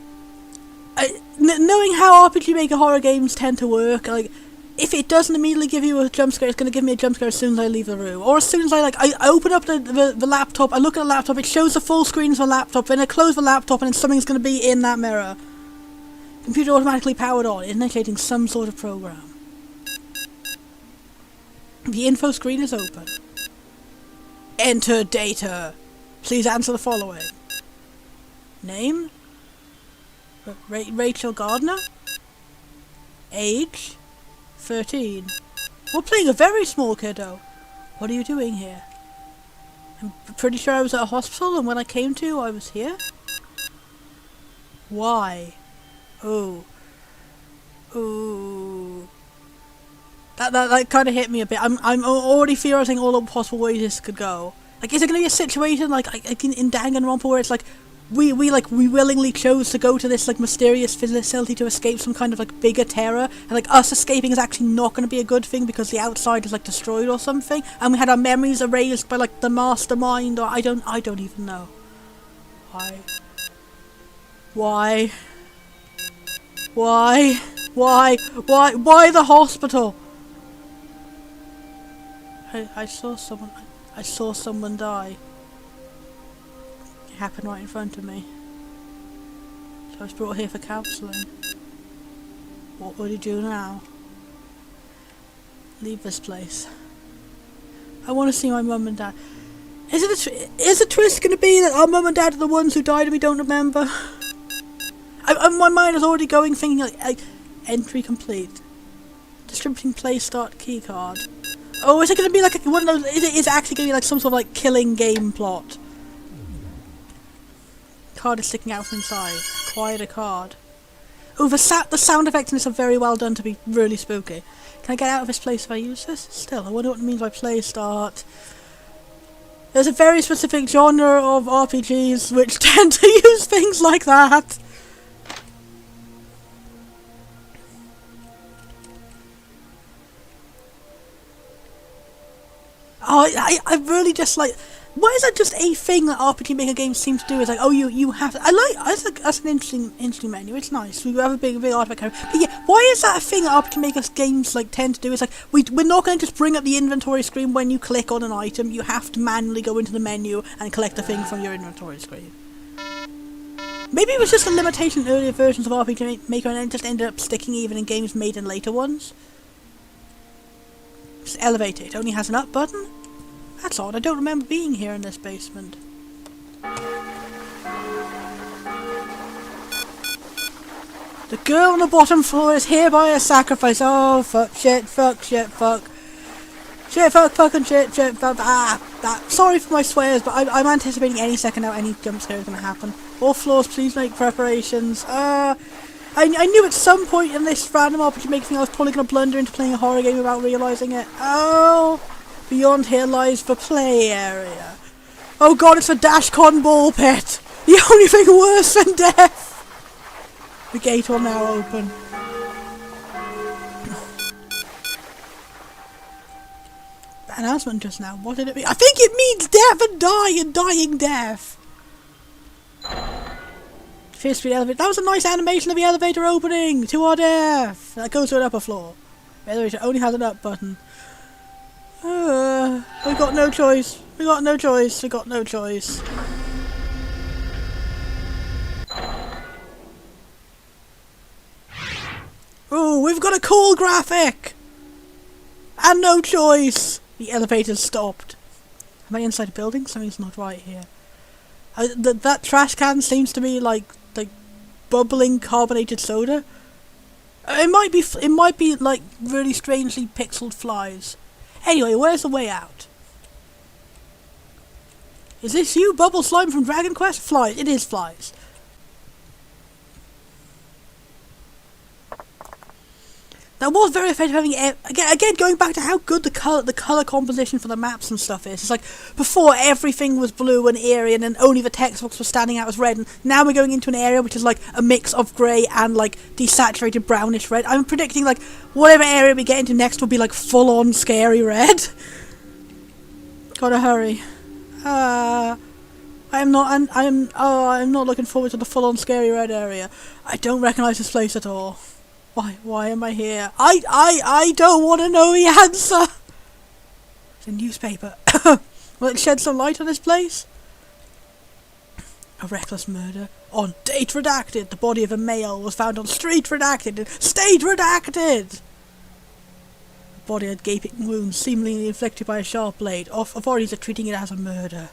knowing how RPG Maker horror games tend to work, like if it doesn't immediately give you a jump scare, it's going to give me a jump scare as soon as I leave the room, or as soon as I open up the laptop, I look at the laptop, it shows the full screen of the laptop, then I close the laptop, and then something's going to be in that mirror. Computer automatically powered on, initiating some sort of program. The info screen is open. Enter data. Please answer the following. Name? Rachel Gardner? Age? 13. We're playing a very small kiddo. What are you doing here? I'm pretty sure I was at a hospital, and when I came to, I was here. Why? Oh. Ooh. That kind of hit me a bit. I'm already theorizing all the possible ways this could go. Like, is there going to be a situation like in Danganronpa where it's like we willingly chose to go to this like mysterious facility to escape some kind of like bigger terror, and like us escaping is actually not going to be a good thing because the outside is like destroyed or something, and we had our memories erased by like the mastermind, or I don't even know. Why? Why the hospital? I saw someone die. It happened right in front of me. So I was brought here for counselling. What would you do now? Leave this place. I want to see my mum and dad. Is the twist going to be that our mum and dad are the ones who died and we don't remember? My mind is already going thinking like entry complete. Distributing play start key card. Oh, is it going to be like one of those? Is it actually going to be like some sort of like killing game plot? Card is sticking out from inside. Acquired a card. Oh, the sound effects in this are very well done to be really spooky. Can I get out of this place if I use this? Still, I wonder what it means by play start. There's a very specific genre of RPGs which tend to use things like that. Oh, I really just like... Why is that just a thing that RPGmaker games seem to do? Is like, oh, you have to... I like... That's an interesting menu. It's nice. We have a big artifact carrier. But yeah, why is that a thing that RPGmaker games like tend to do? It's like, we're not going to just bring up the inventory screen when you click on an item. You have to manually go into the menu and collect the thing from your inventory screen. Maybe it was just a limitation in earlier versions of RPGmaker and it just ended up sticking even in games made in later ones. Just elevate it. It only has an up button? That's odd. I don't remember being here in this basement. The girl on the bottom floor is hereby a sacrifice. Oh, fuck, shit, fuck, shit, fuck. Shit, fuck, fucking shit, shit, fuck. Sorry for my swears, but I'm anticipating any second now any jump scare is going to happen. All floors, please make preparations. I knew at some point in this random RPG thing I was probably going to blunder into playing a horror game without realising it. Oh, beyond here lies the play area. Oh god, it's the Dashcon ball pit. The only thing worse than death. The gate will now open. Announcement just now. What did it mean? I think it means death and die and dying death. Fifth speed elevator. That was a nice animation of the elevator opening to our death. That goes to an upper floor. The elevator only has an up button. We got no choice. We got no choice. We got no choice. Ooh, we've got a cool graphic! And no choice! The elevator stopped. Am I inside a building? Something's not right here. That trash can seems to be like bubbling carbonated soda. It might be like really strangely pixeled flies. Anyway, where's the way out? Is this you, Bubble Slime from Dragon Quest? Flies. It is flies. That was very effective having again going back to how good the colour composition for the maps and stuff is. It's like before everything was blue and eerie and then only the text box was standing out as red, and now we're going into an area which is like a mix of grey and like desaturated brownish red. I'm predicting like whatever area we get into next will be like full on scary red. Gotta hurry. I'm not looking forward to the full on scary red area. I don't recognise this place at all. Why am I here? I don't want to know the answer! It's a newspaper. Will it shed some light on this place? A reckless murder. On date redacted. The body of a male was found on street redacted. State redacted! The body had gaping wounds, seemingly inflicted by a sharp blade. Authorities are treating it as a murder.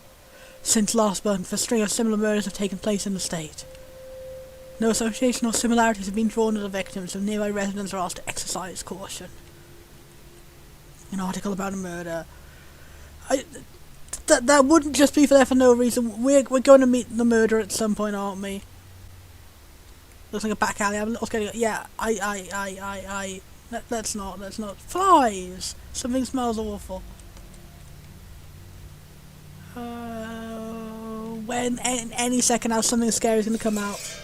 Since last month, a string of similar murders have taken place in the state. No association or similarities have been drawn to the victims, and nearby residents are asked to exercise caution. An article about a murder. That wouldn't just be there for no reason. We're going to meet the murderer at some point, aren't we? Looks like a back alley. I'm a little scared. Yeah, That's not. Flies! Something smells awful. When any second now something scary is going to come out.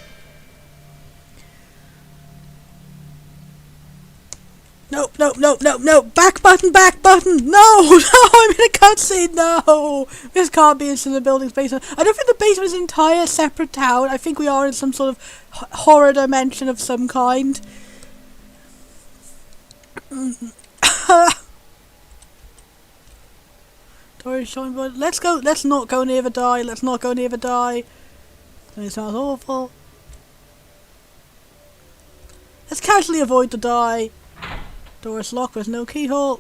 Nope, back button! No, I'm in a cutscene, no! This can't be in the building's basement. I don't think the basement is an entire separate town. I think we are in some sort of horror dimension of some kind. Dory showing blood. Let's not go near the die. It sounds awful. Let's casually avoid the die. Door is locked with no keyhole.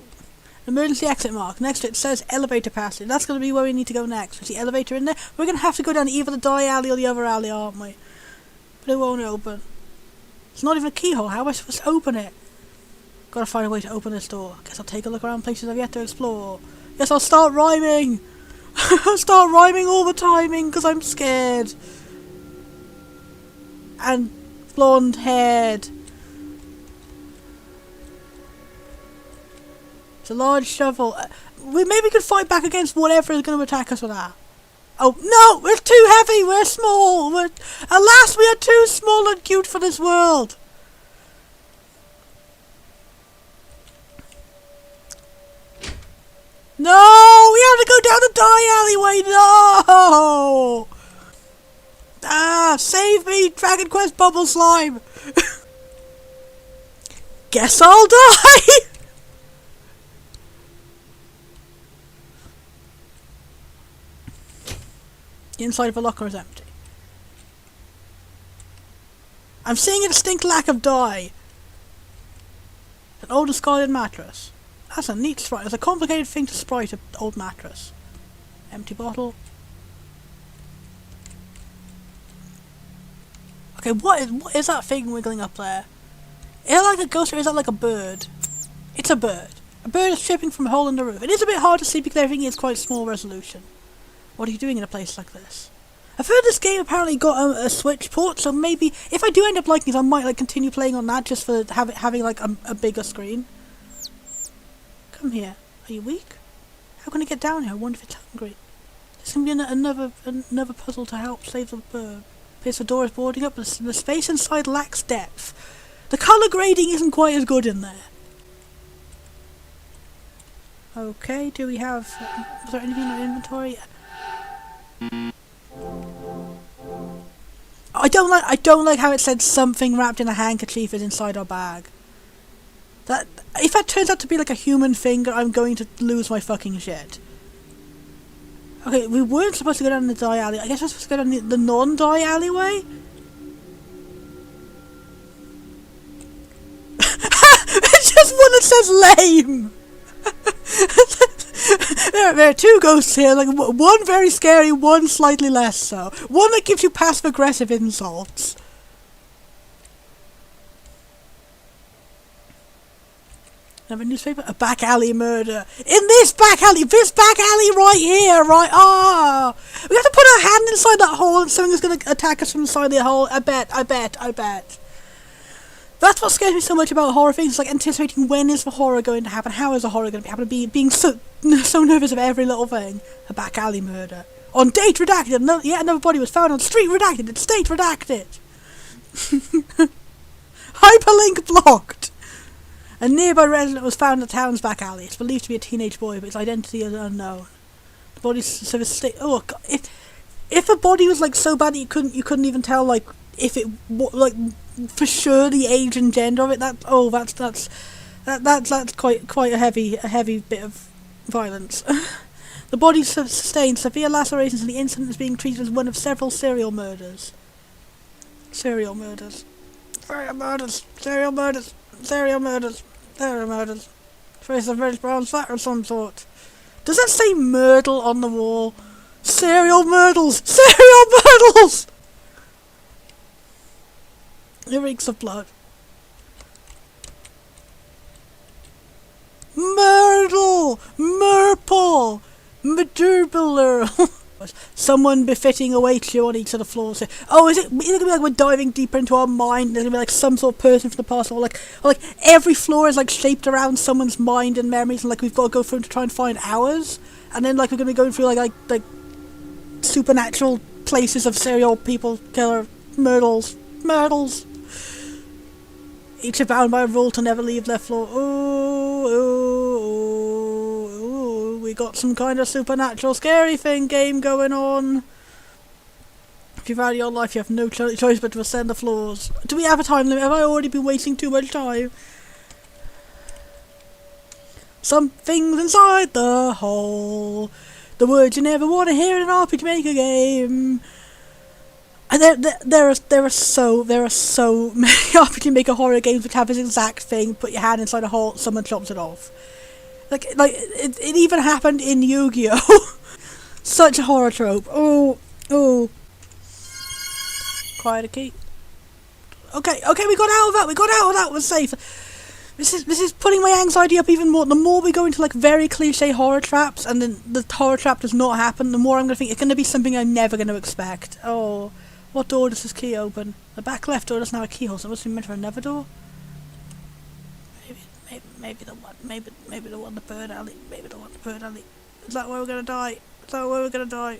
Emergency exit mark. Next to it says elevator passage. That's going to be where we need to go next. Is the elevator in there? We're going to have to go down either the die alley or the other alley, aren't we? But it won't open. It's not even a keyhole. How am I supposed to open it? Gotta find a way to open this door. Guess I'll take a look around places I've yet to explore. Yes, I'll start rhyming. I'll start rhyming all the timing because I'm scared. And blonde haired. It's a large shovel. We maybe could fight back against whatever is going to attack us with that. Oh no, we're too heavy. We're small. Alas, we are too small and cute for this world. No, we have to go down the dye alleyway. No. Ah, save me, Dragon Quest Bubble Slime. Guess I'll die. The inside of a locker is empty. I'm seeing a distinct lack of dye. An old discarded mattress. That's a neat sprite. It's a complicated thing to sprite an old mattress. Empty bottle. Okay, what is that thing wiggling up there? Is that like a ghost or is that like a bird? It's a bird. A bird is tripping from a hole in the roof. It is a bit hard to see because everything is quite small resolution. What are you doing in a place like this? I've heard this game apparently got a Switch port, so maybe if I do end up liking it, I might like continue playing on that just for having like a bigger screen. Come here. Are you weak? How can I get down here? I wonder if it's hungry. This can be another puzzle to help save the bird. Appears the door is boarding up, but the space inside lacks depth. The colour grading isn't quite as good in there. Okay, do we have... is there anything in our inventory? I don't like how it said something wrapped in a handkerchief is inside our bag. That if that turns out to be like a human finger, I'm going to lose my fucking shit. Okay, we weren't supposed to go down the dye alley. I guess we're supposed to go down the non-dye alleyway? It's just one that says lame! There are two ghosts here, like one very scary, one slightly less so. One that gives you passive-aggressive insults. Another newspaper? A back alley murder. In this back alley right here, right? Ah! We have to put our hand inside that hole and something's going to attack us from inside the hole. I bet. That's what scares me so much about horror things. It's like anticipating when is the horror going to happen, how is the horror going to happen, being so nervous of every little thing. A back alley murder. On date redacted. Another body was found on street redacted. It's state redacted. Hyperlink blocked. A nearby resident was found in the town's back alley. It's believed to be a teenage boy, but its identity is unknown. The body's service state. Oh God! If a body was like so bad that you couldn't even tell like if it like for sure the age and gender of it. That's quite a heavy bit of violence. The body sustained severe lacerations, and the incident is being treated as one of several serial murders. Serial murders. Trace of reddish brown fat of some sort. Does that say myrtle on the wall? Serial myrtles! Serial myrtles! It reeks of blood. Myrtle! Murple! Medubular! Someone befitting awaits you on each of the floors. Oh, is it going to be like we're diving deeper into our mind? There's going to be like some sort of person from the past, or like every floor is like shaped around someone's mind and memories, and like we've got to go through to try and find ours, and then like we're going to be going through like supernatural places of serial people killer myrtles. Each are bound by a rule to never leave their floor. Ooh, we got some kind of supernatural scary thing game going on. If you value your life, you have no choice but to ascend the floors. Do we have a time limit? Have I already been wasting too much time? Something's inside the hole. The words you never want to hear in an RPGmaker game. And there are so many RPGmaker horror games which have this exact thing. Put your hand inside a hole, someone chops it off. Like it even happened in Yu-Gi-Oh! Such a horror trope. Oh. Quiet a key. Okay, we got out of that. We're safe. This is putting my anxiety up even more. The more we go into like very cliche horror traps, and then the horror trap does not happen, the more I'm gonna think it's gonna be something I'm never gonna expect. Oh, What door does this key open? The back left door doesn't have a keyhole, so it must be meant for another door. Maybe the one. Maybe the one. The bird alley. Maybe the one. The bird alley. Is that where we're gonna die? Is that where we're gonna die?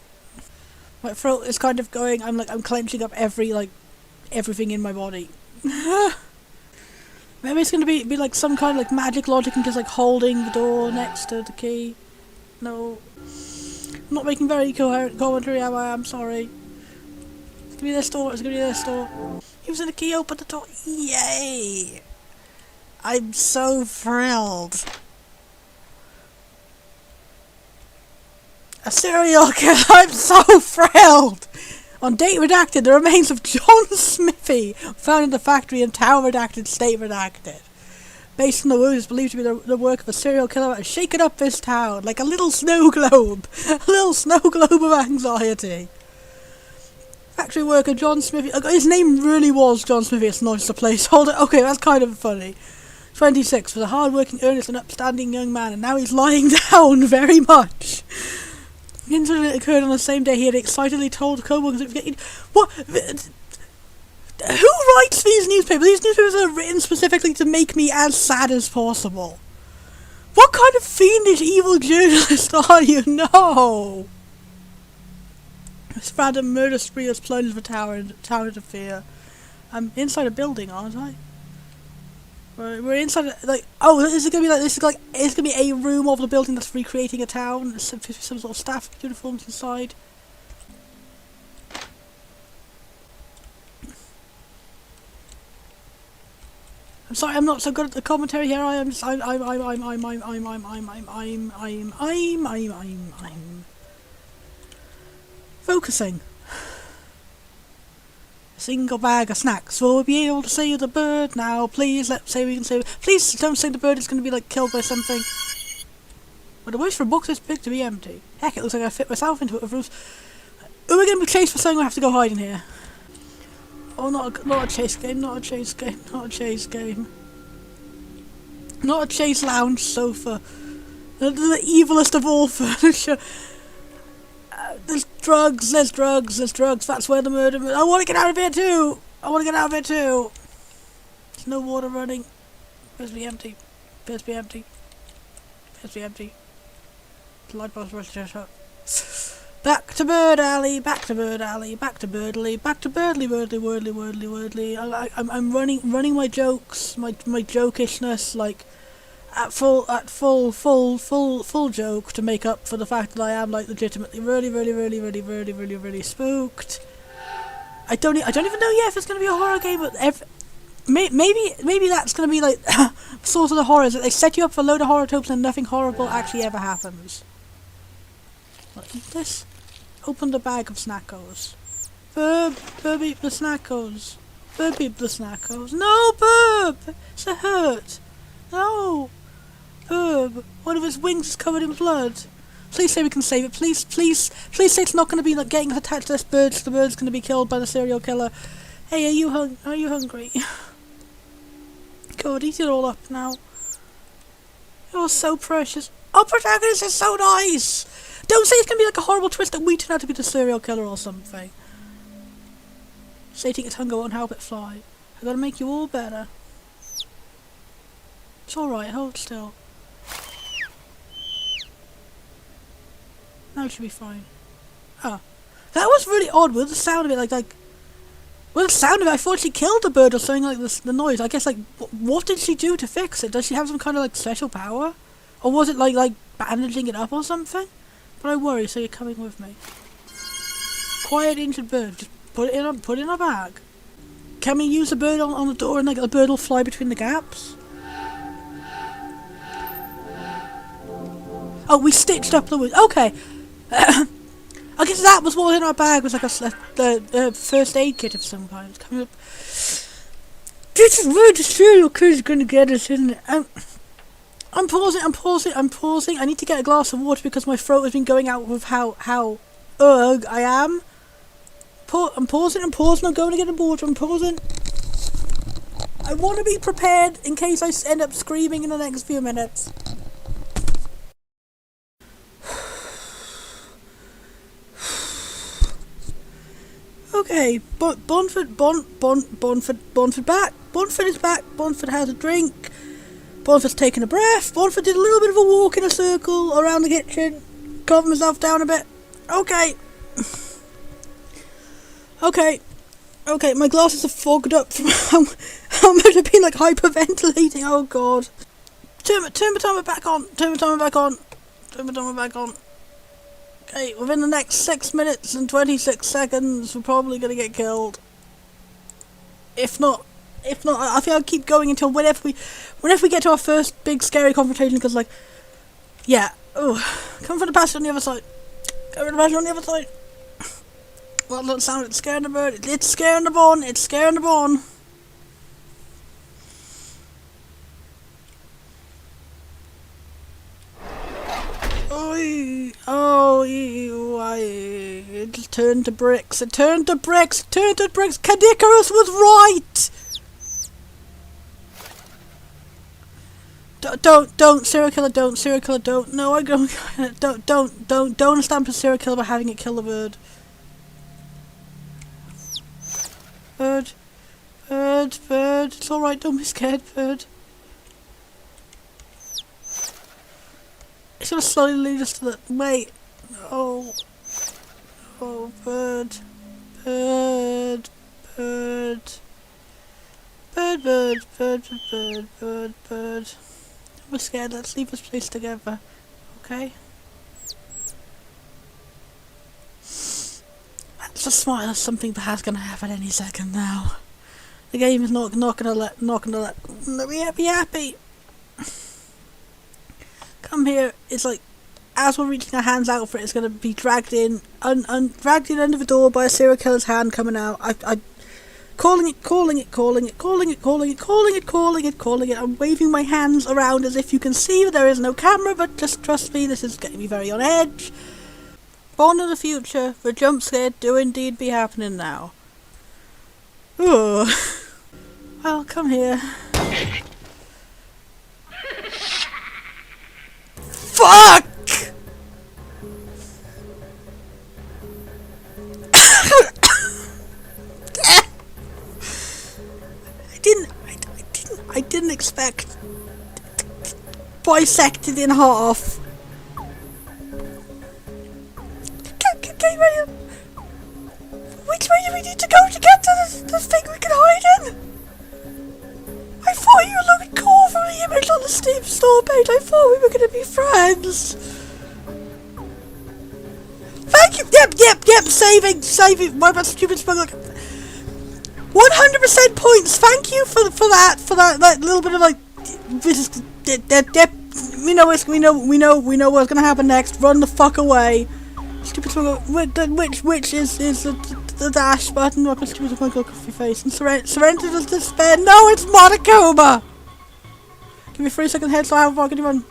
My throat is kind of going. I'm clenching up everything in my body. Maybe it's gonna be like some kind of like magic logic and just like holding the door next to the key. No, I'm not making very coherent commentary, am I? I'm sorry. It's gonna be this door. It's gonna be this door. Using the key, open the door. Yay! I'm so thrilled. A serial killer. I'm so thrilled. On date redacted, the remains of John Smithy found in the factory in town redacted, state redacted. Based on the wounds believed to be the work of a serial killer that has shaken up this town like a little snow globe. A little snow globe of anxiety. Factory worker John Smithy. His name really was John Smithy. It's not just a placeholder. Okay, that's kind of funny. 26 was a hard-working, earnest and upstanding young man, and now he's lying down very much. The incident occurred on the same day he had excitedly told co-workers it was getting... What? Who writes these newspapers? These newspapers are written specifically to make me as sad as possible. What kind of fiendish evil journalist are you? No! This random murder spree has plunged the tower into fear. I'm inside a building, aren't I? We're inside, like, oh, is it gonna be like, it's gonna be a room of the building that's recreating a town? There's some sort of staff uniforms inside. I'm sorry, I'm not so good at the commentary here. I'm focusing. Single bag of snacks. Will we be able to save the bird now? Please, let's say we can save it. Please don't say the bird is going to be like killed by something. But the wish for a box is big to be empty. Heck, it looks like I fit myself into it with Bruce. Are we going to be chased for something? I have to go hide in here. Oh, not a chase game. Not a chase game. Not a chase game. Not a chase lounge sofa. The evilest of all furniture. There's drugs, there's drugs, that's where the murder... I want to get out of here too! There's no water running. Appears to be empty. The light bulb's rushed up. Back to Bird Alley, back to Birdly, back to Birdly, wordly. I'm running my jokes, my jokishness, like... At full joke to make up for the fact that I am like legitimately really spooked. I don't even know yet if it's gonna be a horror game, but maybe that's gonna be like sort of the horrors that they set you up for a load of horror tropes and nothing horrible actually ever happens. I'll eat this. Open the bag of snackos. Burb eat the snackos. Burb eat the snackos. No, Burb! It's a hurt. No! Herb, one of his wings is covered in blood. Please say we can save it. Please say it's not going to be like getting attached to this bird, so the bird's going to be killed by the serial killer. Hey, are you hungry? God, eat it all up now. You're so precious. Our protagonist is so nice. Don't say it's going to be like a horrible twist that we turn out to be the serial killer or something. Sating its hunger won't help it fly. I gotta make you all better. It's alright, hold still. Now it should be fine. Ah. That was really odd with the sound of it, with the sound of it, I thought she killed the bird or something like this, the noise. I guess, what did she do to fix it? Does she have some kind of, special power? Or was it, like bandaging it up or something? But I worry, so you're coming with me. Quiet injured bird, just put it in a bag. Can we use the bird on the door and, the bird will fly between the gaps? Oh, we stitched up the wound. Okay. I guess that was what was in our bag. Was like the first aid kit of some kind. It's coming up. This is where the serial killer's gonna get us, isn't it? I'm pausing. I need to get a glass of water because my throat has been going out with how I am. I'm pausing. I'm going to get a water. I'm pausing. I want to be prepared in case I end up screaming in the next few minutes. Okay, Bonford back. Bonford is back. Bonford has a drink. Bonford's taking a breath. Bonford did a little bit of a walk in a circle around the kitchen. Calmed himself down a bit. Okay. Okay, my glasses are fogged up from how much I've been like hyperventilating. Oh god. Turn my timer back on. Okay, within the next 6 minutes and 26 seconds, we're probably gonna get killed. If not, I think I'll keep going until whenever we get to our first big scary confrontation. Because like, yeah, come for the passage on the other side. Well, that sound, it's scaring the bird. It's scaring the bone. It turned to bricks. Cadicarus was right. Don't serial killer. Don't. No, I don't. Don't stamp a serial killer by having it kill the bird. Bird. It's all right. Don't be scared, bird. It's gonna slowly lead us to the... Wait. Oh, bird. We're scared. Let's leave this place together. Okay? That's a smile of something perhaps gonna happen any second now. The game is not gonna let be happy. Come here. It's like, as we're reaching our hands out for it, it's gonna be dragged in under the door by a serial killer's hand coming out. I calling it. I'm waving my hands around as if you can see there is no camera, but just trust me, this is getting me very on edge. Born in the future, the jump scare do indeed be happening now. Ooh. Well, come here. Fuck! I didn't expect bisected in half. Okay, ready? Which way do we need to go to get to this thing we can hide in? I thought you looked cool from the image on the Steam store page. I thought we were going to be friends. Thank you. Yep. Saving. My bad, stupid smuggler. 100% points. Thank you for that little bit of like. We know what's going to happen next. Run the fuck away. Stupid smuggler. Which is the dash button. What stupid smuggler off your face and surrender to despair. No, it's Monokuma. Give me a 3-second head so how far can you run?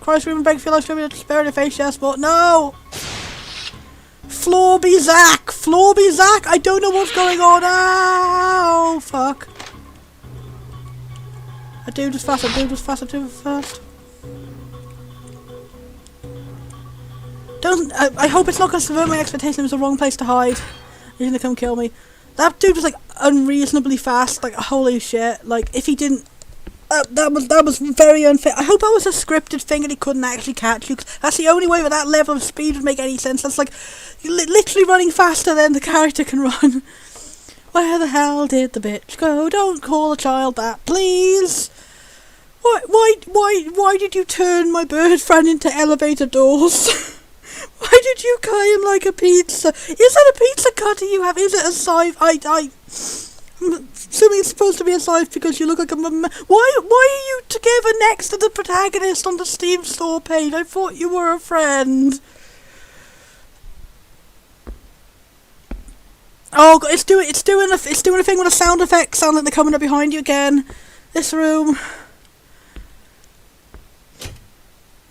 Cry, scream, and beg for your life, screaming at despair in your face, yes, but no! Floorby Zack! I don't know what's going on! Oh, fuck. I do this fast. I hope it's not going to subvert my expectation. It was the wrong place to hide. He's going to come kill me. That dude was like unreasonably fast. Like, holy shit. Like, if he didn't... that was very unfair. I hope that was a scripted thing and he couldn't actually catch you. 'Cause that's the only way with that level of speed would make any sense. That's like literally running faster than the character can run. Where the hell did the bitch go? Don't call a child that, please. Why did you turn my bird friend into elevator doors? Why did you cut him like a pizza? Is it a pizza cutter you have? Is it a scythe? I'm assuming it's supposed to be a scythe because you look like a Why are you together next to the protagonist on the Steam store page? I thought you were a friend. Oh god, it's doing a thing with a sound effect. Sound like they're coming up behind you again. This room.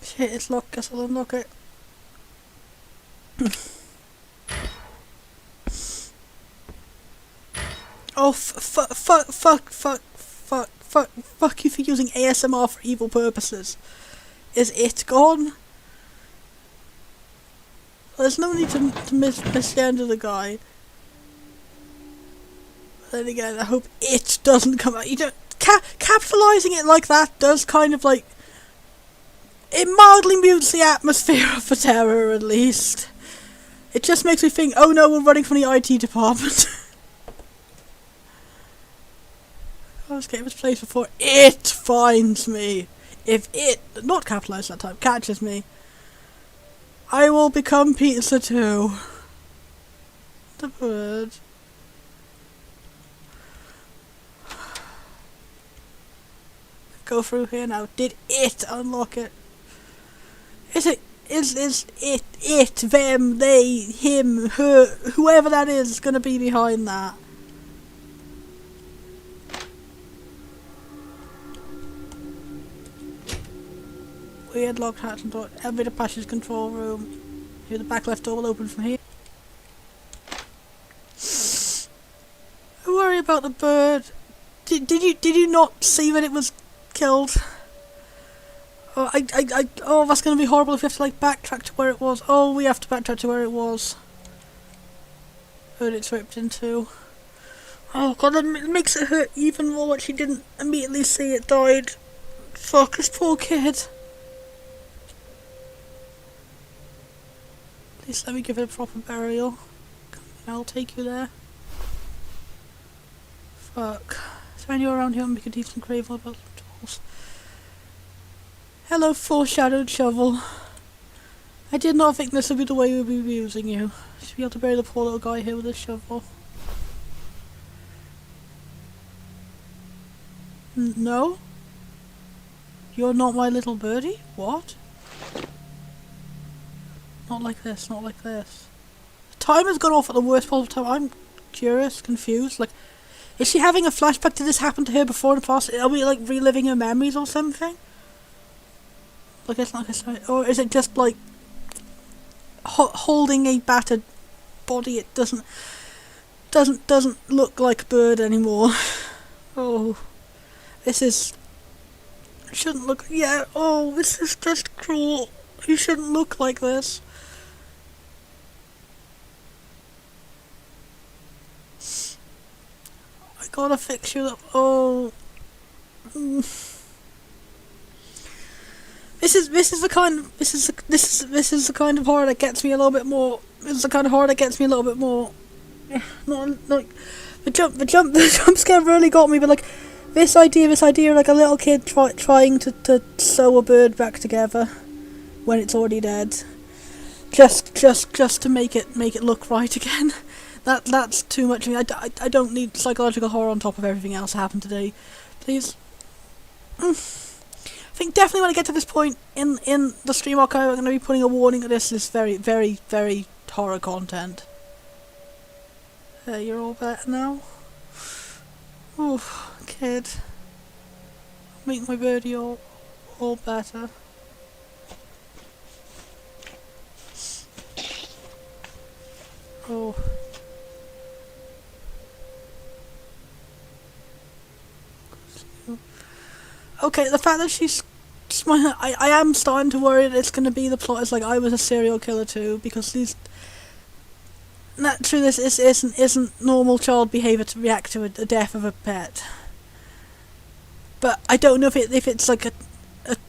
Shit, it's locked. Guess I'll unlock it. Oh, fuck you for using ASMR for evil purposes. Is it gone? There's no need to misgender the guy. Then again, I hope it doesn't come out. You don't capitalizing it like that does kind of like it mildly mutes the atmosphere of the terror. At least it just makes me think, oh no, we're running from the IT department. This game was played before it finds me. If it, not capitalized that time, catches me, I will become pizza too. The bird. Go through here now. Did it unlock it? Is it, them, they, him, her, whoever that is gonna be behind that? Weird locked hatch and door. Elevator passage control room. Here, the back left door will open from here. I worry about the bird. Did you not see when it was killed? Oh, oh, that's gonna be horrible if we have to like backtrack to where it was. Oh, we have to backtrack to where it was. Heard it's ripped into. Oh god, that makes it hurt even more when she didn't immediately see it died. Fuck, this poor kid. Please let me give it a proper burial. I'll take you there. Fuck. Is there anyone around here and we could even crave about tools? Hello, foreshadowed shovel. I did not think this would be the way we would be using you. Should be able to bury the poor little guy here with a shovel. No? You're not my little birdie? What? Not like this, not like this. The time has gone off at the worst possible time. I'm curious, confused. Like, is she having a flashback? Did this happen to her before in the past? Are we like reliving her memories or something? Like it's not like or is it just like holding a battered body? It doesn't look like a bird anymore. Oh, this is shouldn't look. Yeah. Oh, this is just cruel. You shouldn't look like this. I gotta fix you up. Oh. This is the kind of horror that gets me a little bit more. This is the kind of horror that gets me a little bit more. Not like the jump scare really got me, but like this idea like a little kid trying to sew a bird back together when it's already dead, just to make it look right again. That's too much for me. I don't need psychological horror on top of everything else that happened today. Please. I think definitely when I get to this point in the stream archive, I'm going to be putting a warning that this is very, very, very horror content. You're all better now? Oh, kid. Make my birdie all better. Oh. Okay, the fact that she's smiling, I am starting to worry that it's going to be the plot is like I was a serial killer too, because these naturally this isn't normal child behaviour to react to the death of a pet. But I don't know if it's like a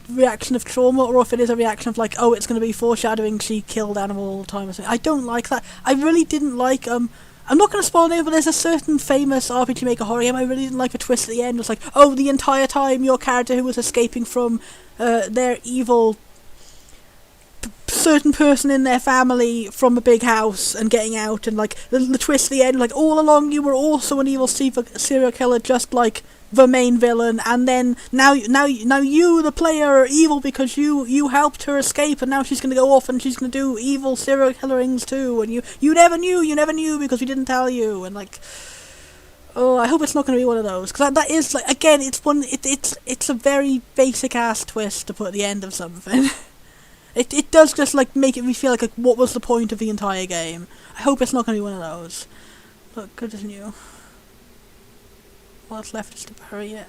reaction of trauma or if it is a reaction of like, oh, it's going to be foreshadowing she killed animal all the time or something. I don't like that. I really didn't like I'm not going to spoil it, but there's a certain famous RPGmaker horror game I really didn't like the twist at the end. It was like, oh, the entire time your character who was escaping from their evil certain person in their family from a big house and getting out, and like the twist at the end, like all along you were also an evil serial killer just like the main villain, and then now you the player are evil because you helped her escape, and now she's going to go off and she's going to do evil serial killerings too, and you never knew because we didn't tell you, and like, oh, I hope it's not going to be one of those, because that is like, again, it's a very basic ass twist to put at the end of something. It does just like make me feel like what was the point of the entire game. I hope it's not going to be one of those. Look, good as new. What's left is to bury it.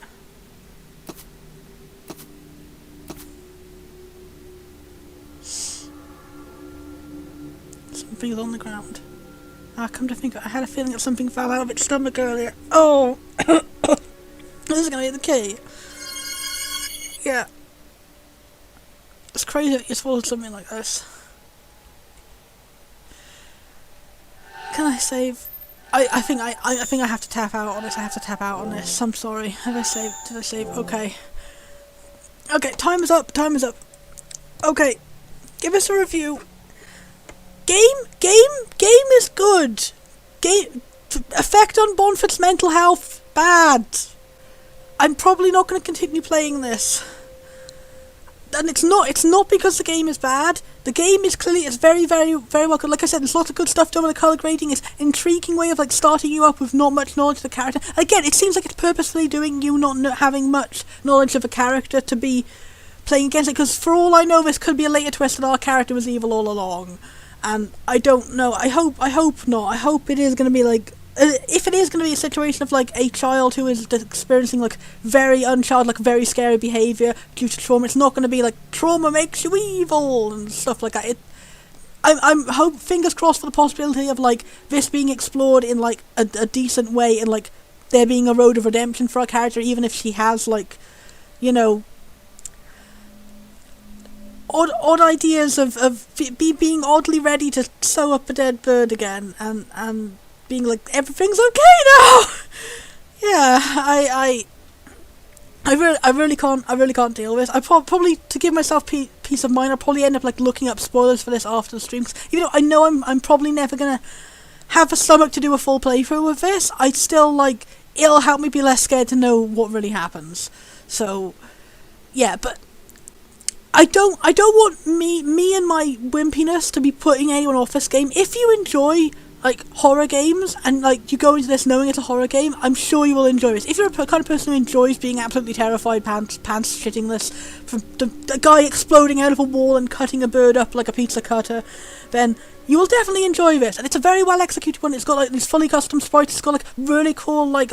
Something's on the ground. Come to think of it, I had a feeling that something fell out of its stomach earlier. Oh! This is gonna be the key. Yeah. It's crazy that you swallowed something like this. Can I save? I think I have to tap out on this. I have to tap out on this. I'm sorry. Have I saved? Did I save? Okay. Okay, time is up. Time is up. Okay. Give us a review. Game is good. Effect on Bonford's mental health, bad. I'm probably not going to continue playing this. And it's not because the game is bad. The game is clearly, it's very, very, very well good. Like I said, there's lots of good stuff done with the colour grading. It's an intriguing way of like starting you up with not much knowledge of the character. Again, it seems like it's purposefully doing you not having much knowledge of a character to be playing against it, because for all I know, this could be a later twist that our character was evil all along. And I don't know. I hope not. I hope it is going to be like, if it is going to be a situation of like a child who is experiencing like very unchildlike, very scary behaviour due to trauma, it's not going to be like trauma makes you evil and stuff like that. I'm fingers crossed for the possibility of like this being explored in like a decent way, and like there being a road of redemption for our character, even if she has like, you know, odd ideas of being oddly ready to sew up a dead bird again, and being like, everything's okay now. Yeah, I really can't deal with this. I probably, to give myself peace of mind, I'll probably end up like looking up spoilers for this after the stream. Even though I know I'm probably never gonna have the stomach to do a full playthrough with this, I still like, it'll help me be less scared to know what really happens. So yeah, but I don't want me and my wimpiness to be putting anyone off this game. If you enjoy like horror games and like you go into this knowing it's a horror game, I'm sure you will enjoy this. If you're a kind of person who enjoys being absolutely terrified, pants shitting this from the guy exploding out of a wall and cutting a bird up like a pizza cutter, then you will definitely enjoy this. And it's a very well executed one. It's got like these fully custom sprites. It's got like really cool like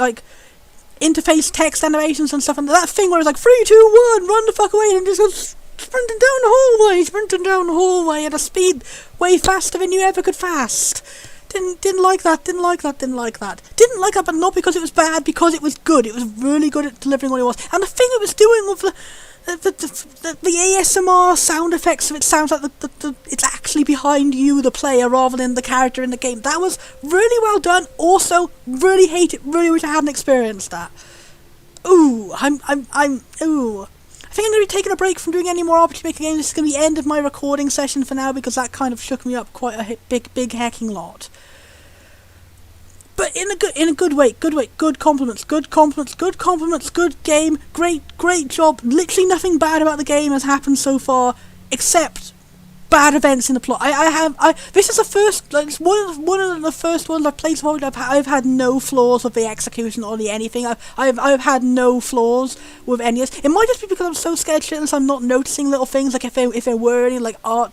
interface text animations and stuff. And that thing where it's like 3, 2, 1, run the fuck away, and it just goes sprinting down the hallway at a speed way faster than you ever could fast. Didn't like that, but not because it was bad, because it was good. It was really good at delivering what it was. And the thing it was doing with the ASMR sound effects, so it sounds like it's actually behind you, the player, rather than the character in the game. That was really well done. Also, really really wish I hadn't experienced that. Ooh, ooh. I think I'm going to be taking a break from doing any more RPGmaker games. This is going to be the end of my recording session for now, because that kind of shook me up quite a big hacking lot. But in a good way, good compliments, good game, great job. Literally nothing bad about the game has happened so far, except bad events in the plot. This is the first, like, it's one of the first ones I've played so far. I've had no flaws with the execution or the anything. I've had no flaws with any of this. It might just be because I'm so scared shitless I'm not noticing little things, like if there were any like art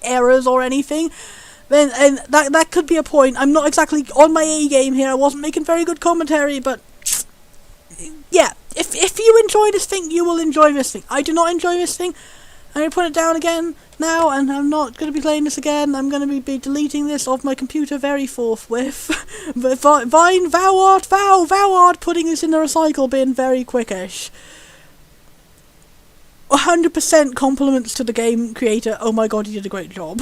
errors or anything. Then and that could be a point. I'm not exactly on my A game here. I wasn't making very good commentary, but yeah, if you enjoy this thing, you will enjoy this thing. I do not enjoy this thing. I'm going to put it down again now, and I'm not going to be playing this again. I'm going to be deleting this off my computer very forthwith. But Vine, thou art putting this in the recycle bin very quickish. 100% compliments to the game creator. Oh my god, he did a great job.